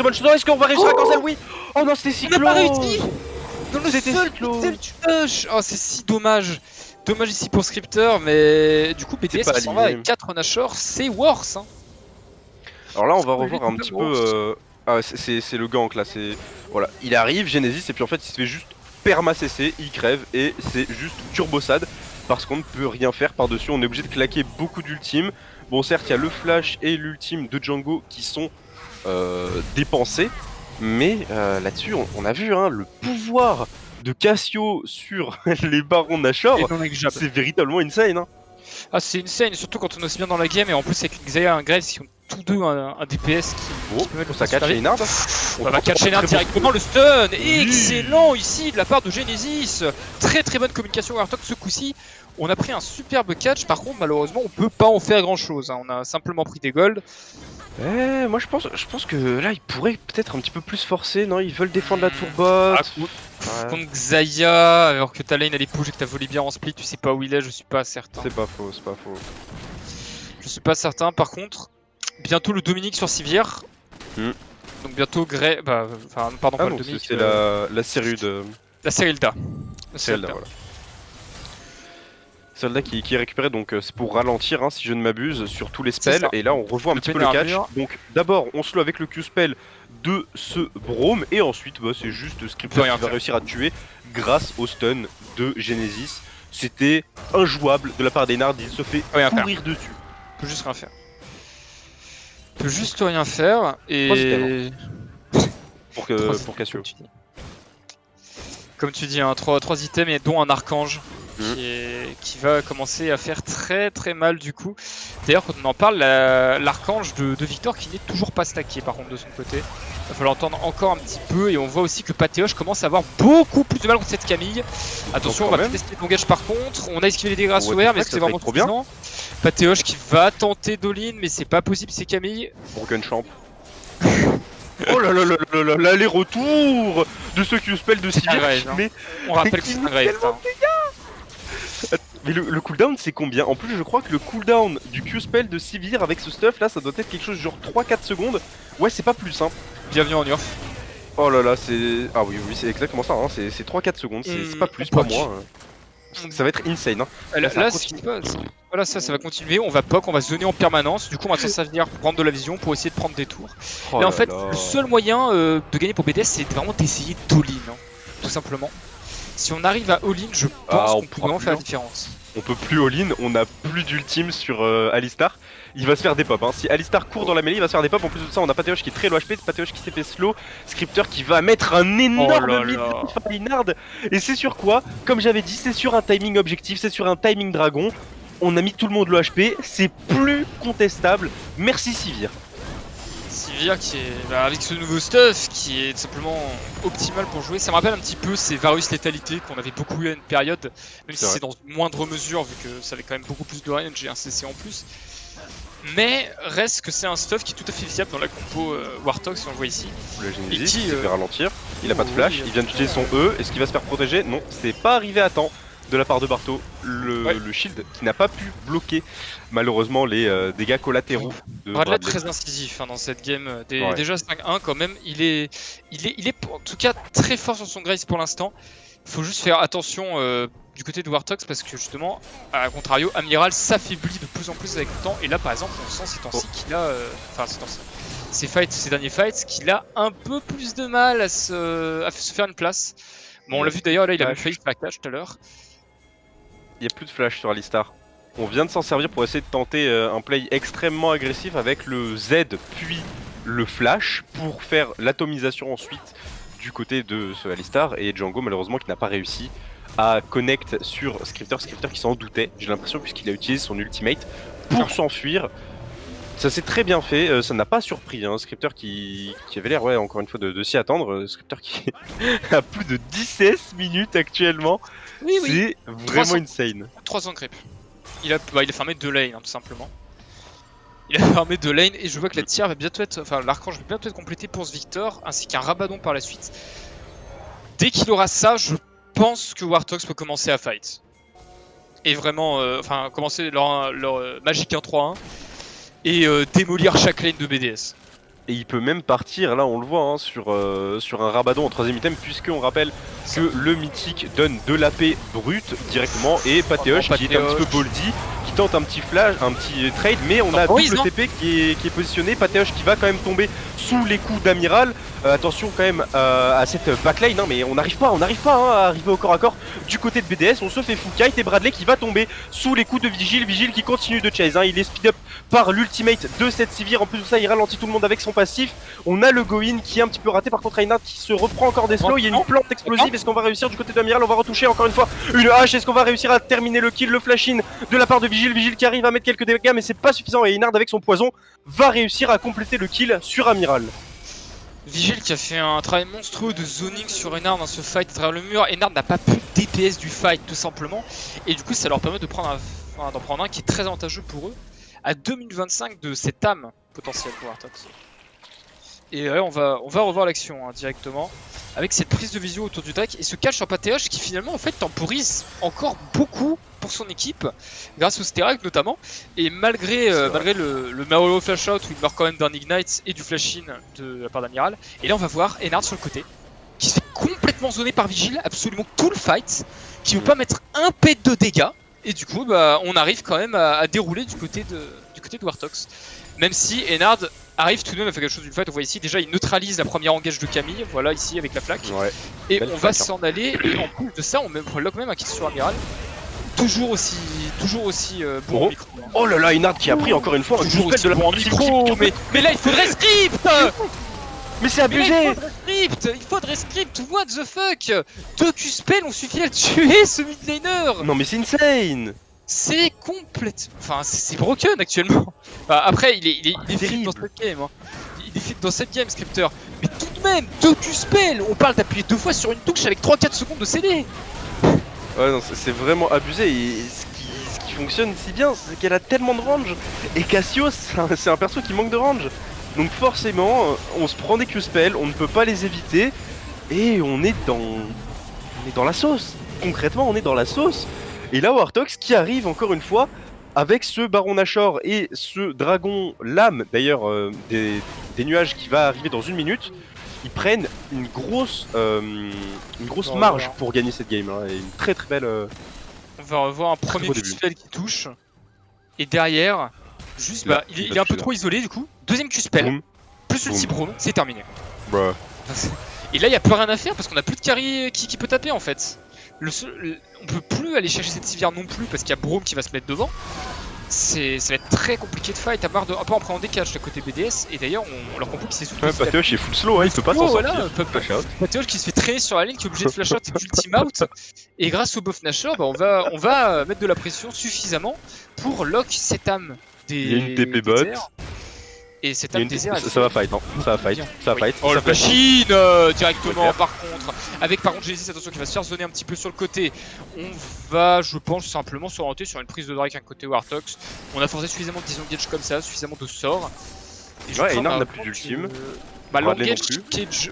bonne chose. Est-ce qu'on va réussir à cancel? Oui. Oh non, c'était Cyclone. On n'a pas réussi dans le seul pixel du push. Oh, c'est si dommage. Dommage ici pour Scripter, mais du coup BDS s'en va avec 4 Nashor, c'est worse hein. Alors là on va revoir un petit peu Ah ouais, c'est le gank là, c'est... Voilà, il arrive, Genesis, et puis en fait il se fait juste perma CC, il crève, et c'est juste turbosade, parce qu'on ne peut rien faire par-dessus, on est obligé de claquer beaucoup d'ultimes. Bon certes, il y a le flash et l'ultime de Django qui sont dépensés, mais là-dessus, on a vu, hein, le pouvoir de Cassio sur les barons Nashor, Et non négligeable. c'est véritablement insane. Hein. Ah, c'est insane, surtout quand on est aussi bien dans la game et en plus avec une Xayah et un Graves qui ont tous deux un DPS qui peut mettre le ça catch super Einhard. On va catch Einhard directement, le stun. Excellent ici de la part de Genesis. Très très bonne communication Warthog ce coup-ci. On a pris un superbe catch, par contre malheureusement on peut pas en faire grand chose, hein. On a simplement pris des golds. Moi je pense que là ils pourraient peut-être un petit peu plus forcer, non? Ils veulent défendre la tour bot. Contre Xayah, alors que ta lane elle est push et que t'as volé bien en split, tu sais pas où il est, je suis pas certain. C'est pas faux, c'est pas faux. Je suis pas certain, par contre, bientôt le Dominique sur Sivir. Donc bientôt Grey, enfin pardon, pas le Dominique. C'est la série de... La Serilda. Serilda, voilà. Serilda qui est récupéré, donc c'est pour ralentir, hein, si je ne m'abuse, sur tous les spells. Et là on revoit un petit peu le catch. Donc d'abord on slow avec le Q-spell de ce Braum, et ensuite c'est juste Scripter qui va réussir à tuer grâce au stun de Genesis. C'était injouable de la part d'Einhard, il se fait courir dessus. Il peut juste rien faire. Il peut juste rien faire, et... Pour Cassio. Comme tu dis, hein, 3 items et dont un archange qui va commencer à faire très très mal du coup. D'ailleurs quand on en parle, l'archange de Victor qui n'est toujours pas stacké par contre de son côté. Il va falloir entendre encore un petit peu, et on voit aussi que Pathéoche commence à avoir beaucoup plus de mal contre cette Camille. Attention, on va tester le longage par contre. On a esquivé les dégâts sous air, mais c'est vraiment trop bien. Pathéoche qui va tenter Dolin, mais c'est pas possible, c'est Camille. Broken Champ. Oh là là là là là, l'aller-retour de ce Q-spell de Sivir. Mais on rappelle que c'est un Graves. Mais le cooldown c'est combien? En plus je crois que le cooldown du Q-spell de Sivir avec ce stuff là, ça doit être quelque chose genre 3-4 secondes. Ouais, c'est pas plus, hein. Bienvenue en Urf. Oh là là, c'est... Ah oui, c'est exactement ça, hein. C'est 3-4 secondes, c'est pas plus, pas moins. Ça va être insane, hein. Là voilà, ça va continuer, on va poke, on va zoner en permanence, du coup on va s'en servir pour prendre de la vision, pour essayer de prendre des tours. Et en fait, le seul moyen de gagner pour BDS, c'est vraiment d'essayer d'all-in, hein, tout simplement. Si on arrive à all-in, je pense qu'on peut vraiment faire la différence. On peut plus all-in, on a plus d'ultime sur Alistar. Il va se faire des pops, hein. Si Alistar court dans la mêlée, il va se faire des pops. En plus de ça, on a Pathéoche qui est très low HP, Pathéoche qui s'est fait slow, Scripter qui va mettre un énorme mid à Einhard. Et c'est sur quoi? Comme j'avais dit, c'est sur un timing objectif, c'est sur un timing dragon. On a mis tout le monde low HP, c'est plus contestable. Merci Sivir. Sivir qui est avec ce nouveau stuff qui est tout simplement optimal pour jouer. Ça me rappelle un petit peu ces Varus létalité qu'on avait beaucoup eu à une période, même si c'est dans moindre mesure vu que ça avait quand même beaucoup plus de range et un CC en plus. Mais reste que c'est un stuff qui est tout à fait viable dans la compo Warthog, si on le voit ici. Le Genesis qui se fait ralentir, il a pas de flash, il vient d'utiliser son E, est-ce qu'il va se faire protéger? Non, c'est pas arrivé à temps de la part de Barto, le shield qui n'a pas pu bloquer malheureusement les dégâts collatéraux de Bradley. Très incisif, hein, dans cette game, déjà 5-1 quand même, il est en tout cas très fort sur son Grace pour l'instant. Il faut juste faire attention du côté de Warthog parce que justement, à contrario, Amiral s'affaiblit de plus en plus avec le temps, et là par exemple on sent ces temps-ci qu'il a, ces derniers fights, qu'il a un peu plus de mal à se faire une place. Bon, on l'a vu d'ailleurs, là il avait failli package tout à l'heure. Il n'y a plus de flash sur Alistar. On vient de s'en servir pour essayer de tenter un play extrêmement agressif avec le Z puis le flash pour faire l'atomisation ensuite du côté de ce Alistar, et Django malheureusement qui n'a pas réussi à connect sur Scripter qui s'en doutait, j'ai l'impression, puisqu'il a utilisé son ultimate pour s'enfuir. Ça s'est très bien fait, ça n'a pas surpris, hein. Scripter qui avait l'air, encore une fois, de s'y attendre. Scripter qui a plus de 17 minutes actuellement, c'est vraiment insane. 3 ans de creep. Il a farmé 2 lanes, hein, tout simplement. Il a farmé 2 lanes, et je vois que la tier va bientôt être, enfin l'archange va bientôt être complété pour ce Victor, ainsi qu'un Rabadon par la suite. Dès qu'il aura ça, je pense que Warthog peut commencer à fight. Et vraiment, commencer leur Magic 1-3-1. Et démolir chaque lane de BDS. Et il peut même partir, là on le voit, hein, sur un Rabadon en 3ème item, puisqu'on rappelle que le mythique donne de l'AP brute directement, et Pathéoche qui est un petit peu boldy, qui tente un petit flash, un petit trade, mais on a double TP qui est positionné. Pateosh qui va quand même tomber sous les coups d'Amiral. Attention quand même à cette backline, hein, mais on n'arrive pas à arriver au corps à corps du côté de BDS. On se fait full kite et Bradley qui va tomber sous les coups de Vigil. Vigil qui continue de chase, hein. Il est speed up par l'ultimate de cette Sivir. En plus de ça, il ralentit tout le monde avec son passif. On a le go-in qui est un petit peu raté. Par contre, Reinhardt qui se reprend encore des slows. Il y a une plante explosive. Est-ce qu'on va réussir du côté de Amiral? On va retoucher encore une fois une hache. Est-ce qu'on va réussir à terminer le kill? Le flash-in de la part de Vigil. Vigil qui arrive à mettre quelques dégâts, mais c'est pas suffisant. Et Reinhardt avec son poison va réussir à compléter le kill sur Amiral. Vigil qui a fait un travail monstrueux de zoning sur Reinhardt dans ce fight à travers le mur. Reinhardt n'a pas pu DPS du fight tout simplement. Et du coup ça leur permet de prendre d'en prendre un qui est très avantageux pour eux. À 2 minutes 25 de cette âme potentielle pour Wartox. Et ouais, on va revoir l'action hein, directement. Avec cette prise de visio autour du deck et ce catch sur Pateosh qui finalement en fait temporise encore beaucoup pour son équipe grâce au Sterak notamment et malgré le Maolo flash out où il meurt quand même d'un Ignite et du flash in de la part d'Amiral. Et là on va voir Reinhardt sur le côté qui se fait complètement zoner par Vigil absolument tout le fight, qui veut pas mettre un pet de dégâts et du coup bah, on arrive quand même à dérouler du côté de Wartox. Même si Reinhardt arrive tout de même à faire quelque chose du fight, on voit ici déjà il neutralise la première engage de Camille, voilà ici avec la flaque. Ouais, et on va s'en aller et en plus de ça on lock même un kill sur Amiral. Toujours aussi bon micro. Hein. Oh là là, Reinhardt qui a pris encore une fois un toujours de la bon micro, mais là il faudrait script. Mais c'est abusé. Il faudrait script, what the fuck. 2 Q-spells ont suffi à le tuer ce mid laner. Non mais c'est insane. C'est complètement... Enfin, c'est broken actuellement. Enfin, après, il est fit dans cette game. Hein. Il est fit dans cette game, Scripter. Mais tout de même, 2 Q-spells. On parle d'appuyer 2 fois sur une touche avec 3-4 secondes de CD. Ouais, non, c'est vraiment abusé. Et ce qui fonctionne si bien, c'est qu'elle a tellement de range. Et Cassio, c'est un perso qui manque de range. Donc forcément, on se prend des Q-spells, on ne peut pas les éviter. Et on est dans la sauce. Concrètement, on est dans la sauce. Et là, Wartox qui arrive encore une fois avec ce Baron Nashor et ce Dragon Lame, d'ailleurs des nuages qui va arriver dans 1 minute. Ils prennent une grosse marge pour gagner cette game, hein, et une très belle... On va revoir un premier Q-spell qui touche. Et derrière, juste, bah, il est un peu trop isolé du coup. Deuxième Q-spell, plus le Cibron, c'est terminé. Bruh. Et là, il n'y a plus rien à faire parce qu'on a plus de carry qui peut taper en fait. On peut plus aller chercher cette Sivir non plus parce qu'il y a Braum qui va se mettre devant. Ça va être très compliqué de fight à part de un peu en prenant des catchs à côté BDS. Et d'ailleurs on leur comprend qu'il s'est soutenu. Ouais, Pateosh est full slow, hein, il peut pas s'en sortir. Pateosh qui se fait traîner sur la ligne, qui est obligé de flash out et d'ultime out. Et grâce au buff Nashor, bah, on va mettre de la pression suffisamment pour lock cette âme des... Il y a une TP bot. Et cette âme désert, ça va fight, hein. Ça va fight. Oh la machine directement par contre. Avec par contre Genesis, attention, qui va se faire zoner un petit peu sur le côté. On va, je pense, simplement s'orienter sur une prise de Drake à côté Wartox. On a forcé suffisamment de disengage comme ça, suffisamment de sorts. Et ouais, Reinhardt n'a plus d'ultime. Bah l'engage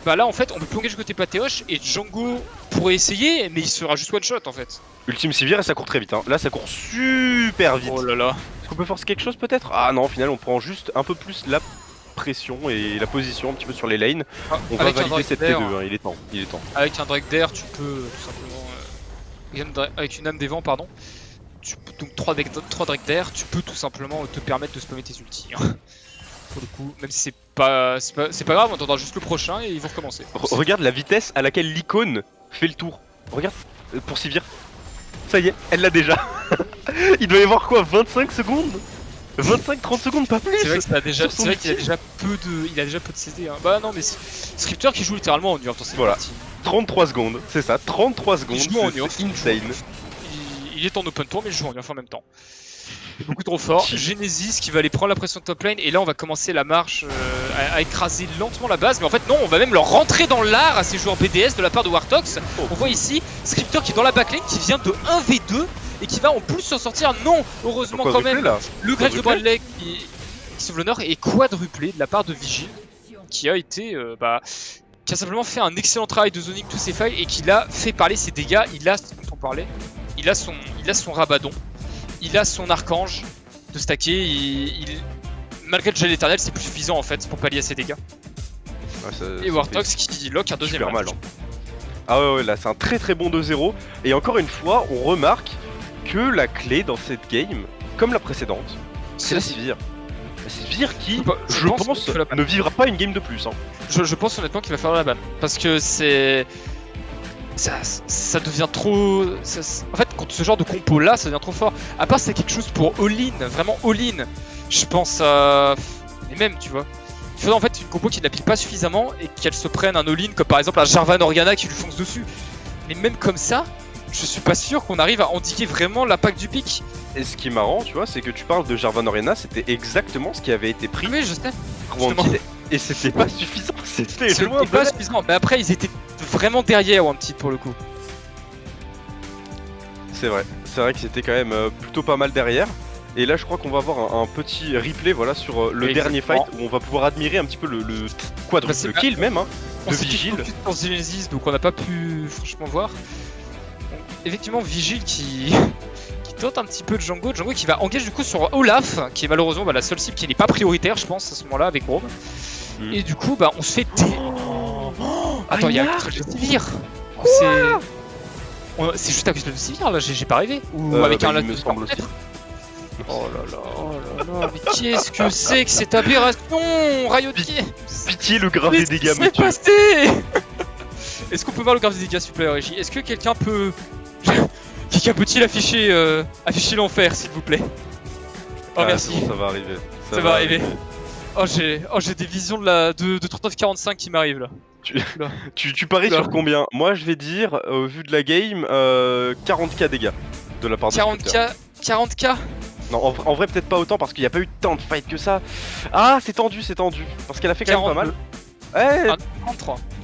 bah là en fait on peut plus engager côté Pateosh et Django pourrait essayer mais il sera juste one shot en fait. Ultime Sivir et ça court très vite, hein. Là ça court super vite. Oh là là. Est-ce qu'on peut forcer quelque chose peut-être? Ah non, au final on prend juste un peu plus la pression et la position un petit peu sur les lanes. On va valider cette T2, hein. Il est temps. Avec un Drake d'air tu peux tout simplement... avec une âme des vents pardon. Donc 3 Drake d'air tu peux tout simplement te permettre de spammer tes ultis. Hein. Pour le coup, même si c'est pas grave, on attendra juste le prochain et ils vont recommencer. Regarde la vitesse à laquelle l'icône fait le tour. Regarde, pour Sivir. Ça y est, elle l'a déjà. Il doit y avoir quoi, 25 secondes 25-30 secondes, pas plus. C'est vrai qu'il a déjà peu de CD. Hein. Bah non mais Scripter qui joue littéralement en New York dans cette partie. 33 secondes, c'est ça, 33 secondes, c'est insane. Il est en open tour mais il joue en New York en même temps. Beaucoup trop fort. Genesis qui va aller prendre la pression de top lane et là on va commencer la marche à écraser lentement la base. Mais en fait non, on va même leur rentrer dans l'art à ces joueurs BDS de la part de Wartox. On voit ici Scripter qui est dans la backlane, qui vient de 1v2 et qui va en plus s'en sortir. Non, heureusement quand même, le Greg de Bradley qui sauve l'honneur est quadruplé de la part de Vigil qui a été qui a simplement fait un excellent travail de zoning tous ses failles et qui a fait parler ses dégâts. Il a, quand on parlait, il a son Rabadon. Il a son archange de stacker, malgré le gel éternel c'est plus suffisant en fait pour pallier à ses dégâts. Ouais, et Wartox qui lock un deuxième match. Hein. Ah ouais, là c'est un très bon 2-0. Et encore une fois on remarque que la clé dans cette game, comme la précédente, c'est la Sivir. La Sivir qui, je pense, ne vivra pas une game de plus. Hein. Je pense honnêtement qu'il va falloir la ban. Parce que c'est... Ça devient trop... En fait, contre ce genre de compo là, ça devient trop fort. À part c'est quelque chose pour all-in, vraiment all-in. Je pense à... Et même, tu vois. Il faudrait en fait une compo qui ne l'applique pas suffisamment et qu'elle se prenne un all-in comme par exemple un Jarvan Orianna qui lui fonce dessus. Mais même comme ça, je suis pas sûr qu'on arrive à endiguer vraiment l'impact du pic. Et ce qui est marrant, tu vois, c'est que tu parles de Jarvan Orianna, c'était exactement ce qui avait été pris. Oui, je sais. Et c'était pas suffisant, c'était loin. C'était pas suffisant, mais après ils étaient vraiment derrière Wanted pour le coup. C'est vrai que c'était quand même plutôt pas mal derrière. Et là je crois qu'on va avoir un petit replay voilà, sur le dernier fight où on va pouvoir admirer un petit peu le quadruple kill même hein, de Vigile. On s'est Genesis, donc on n'a pas pu franchement voir. Donc, effectivement Vigile qui tente un petit peu de Django qui va engager du coup sur Olaf, qui est malheureusement la seule cible qui n'est pas prioritaire je pense à ce moment-là avec Braum. Et du coup on se fait Attends, il y a un truc de Sivir. C'est juste à cause de Sivir là, j'ai pas rêvé. Ou avec un il me semble aussi. Oh là là, mais qu'est-ce que c'est que cette aberration, Riot Games? Pitié le grave des dégâts, mais passé. Est-ce qu'on peut voir le grave des dégâts s'il vous plaît, Régie? Est-ce que quelqu'un peut... Quelqu'un peut-il afficher l'enfer s'il vous plaît? Oh merci. Bon, ça va arriver. Ça va arriver. Oh j'ai des visions de 39-45 qui m'arrivent là. Tu paries sur combien? Moi je vais dire, au vu de la game, 40k dégâts de la part de 40k. Non, en vrai peut-être pas autant parce qu'il n'y a pas eu tant de fight que ça. Ah c'est tendu. Parce qu'elle a fait quand même pas mal. Ouais,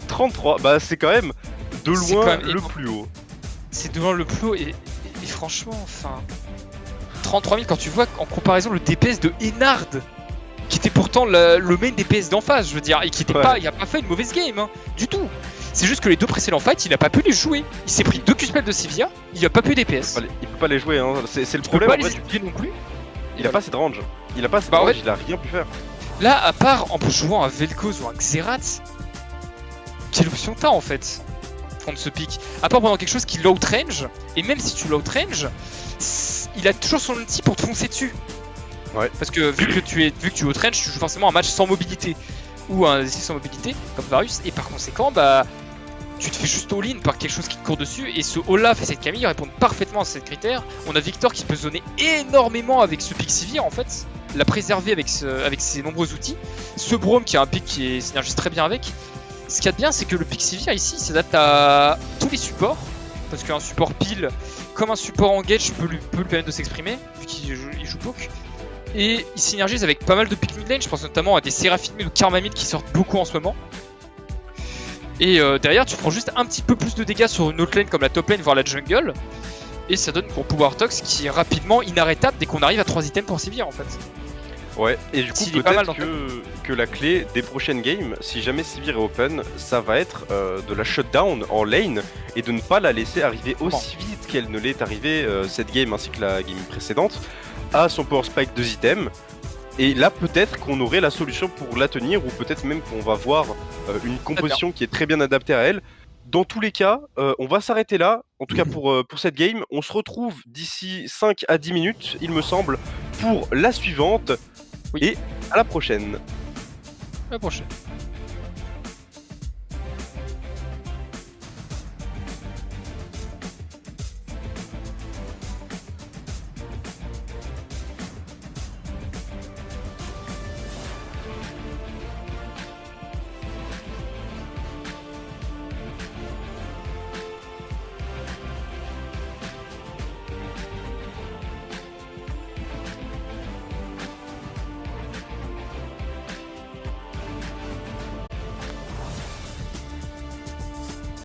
33, bah c'est quand même de loin le plus haut. C'est de loin le plus haut et franchement, enfin... 33 000 quand tu vois en comparaison le DPS de Ennard qui était pourtant le main DPS d'en face, je veux dire, et qui était pas, il a pas fait une mauvaise game, hein, du tout. C'est juste que les deux précédents fights, il a pas pu les jouer. Il s'est pris 2 Q-spells de Sivir, il a pas pu DPS. Il peut pas les jouer, hein. C'est le problème. Il peut pas les non plus. Il a pas assez de range. Il a rien pu faire. Là, à part en jouant un Vel'Koz ou un Xerath, quelle option t'as en fait contre ce pick? À part pendant quelque chose qui l'outrange, et même si tu l'outrange, il a toujours son ulti pour te foncer dessus. Ouais. Parce que vu que tu outrange, tu joues forcément un match sans mobilité ou un essai sans mobilité comme Varus, et par conséquent bah tu te fais juste all-in par quelque chose qui te court dessus, et ce Olaf et cette Camille répondent parfaitement à ces critères. On a Victor qui peut zoner énormément avec ce pick Sivir en fait, la préserver avec ses nombreux outils. Ce Braum qui a un pick qui synergise très bien avec. Ce qu'il y a de bien c'est que le pick Sivir ici s'adapte à tous les supports, parce qu'un support pile comme un support engage peut lui permettre de s'exprimer vu qu'il joue poke. Et il synergise avec pas mal de pick mid lane, je pense notamment à des Seraphim ou Karmamid qui sortent beaucoup en ce moment. Et derrière tu prends juste un petit peu plus de dégâts sur une autre lane comme la top lane voire la jungle. Et ça donne pour Wartox qui est rapidement inarrêtable dès qu'on arrive à 3 items pour Sivir en fait. Ouais, et du coup peut-être que la clé des prochaines games, si jamais Sivir est open, ça va être de la shutdown en lane et de ne pas la laisser arriver aussi vite qu'elle ne l'est arrivée cette game ainsi que la game précédente à son power spike 2 items. Et là peut-être qu'on aurait la solution pour la tenir, ou peut-être même qu'on va voir une composition qui est très bien adaptée à elle. Dans tous les cas, on va s'arrêter là, en tout cas pour cette game. On se retrouve d'ici 5 à 10 minutes, il me semble, pour la suivante. Et à la prochaine. À la prochaine.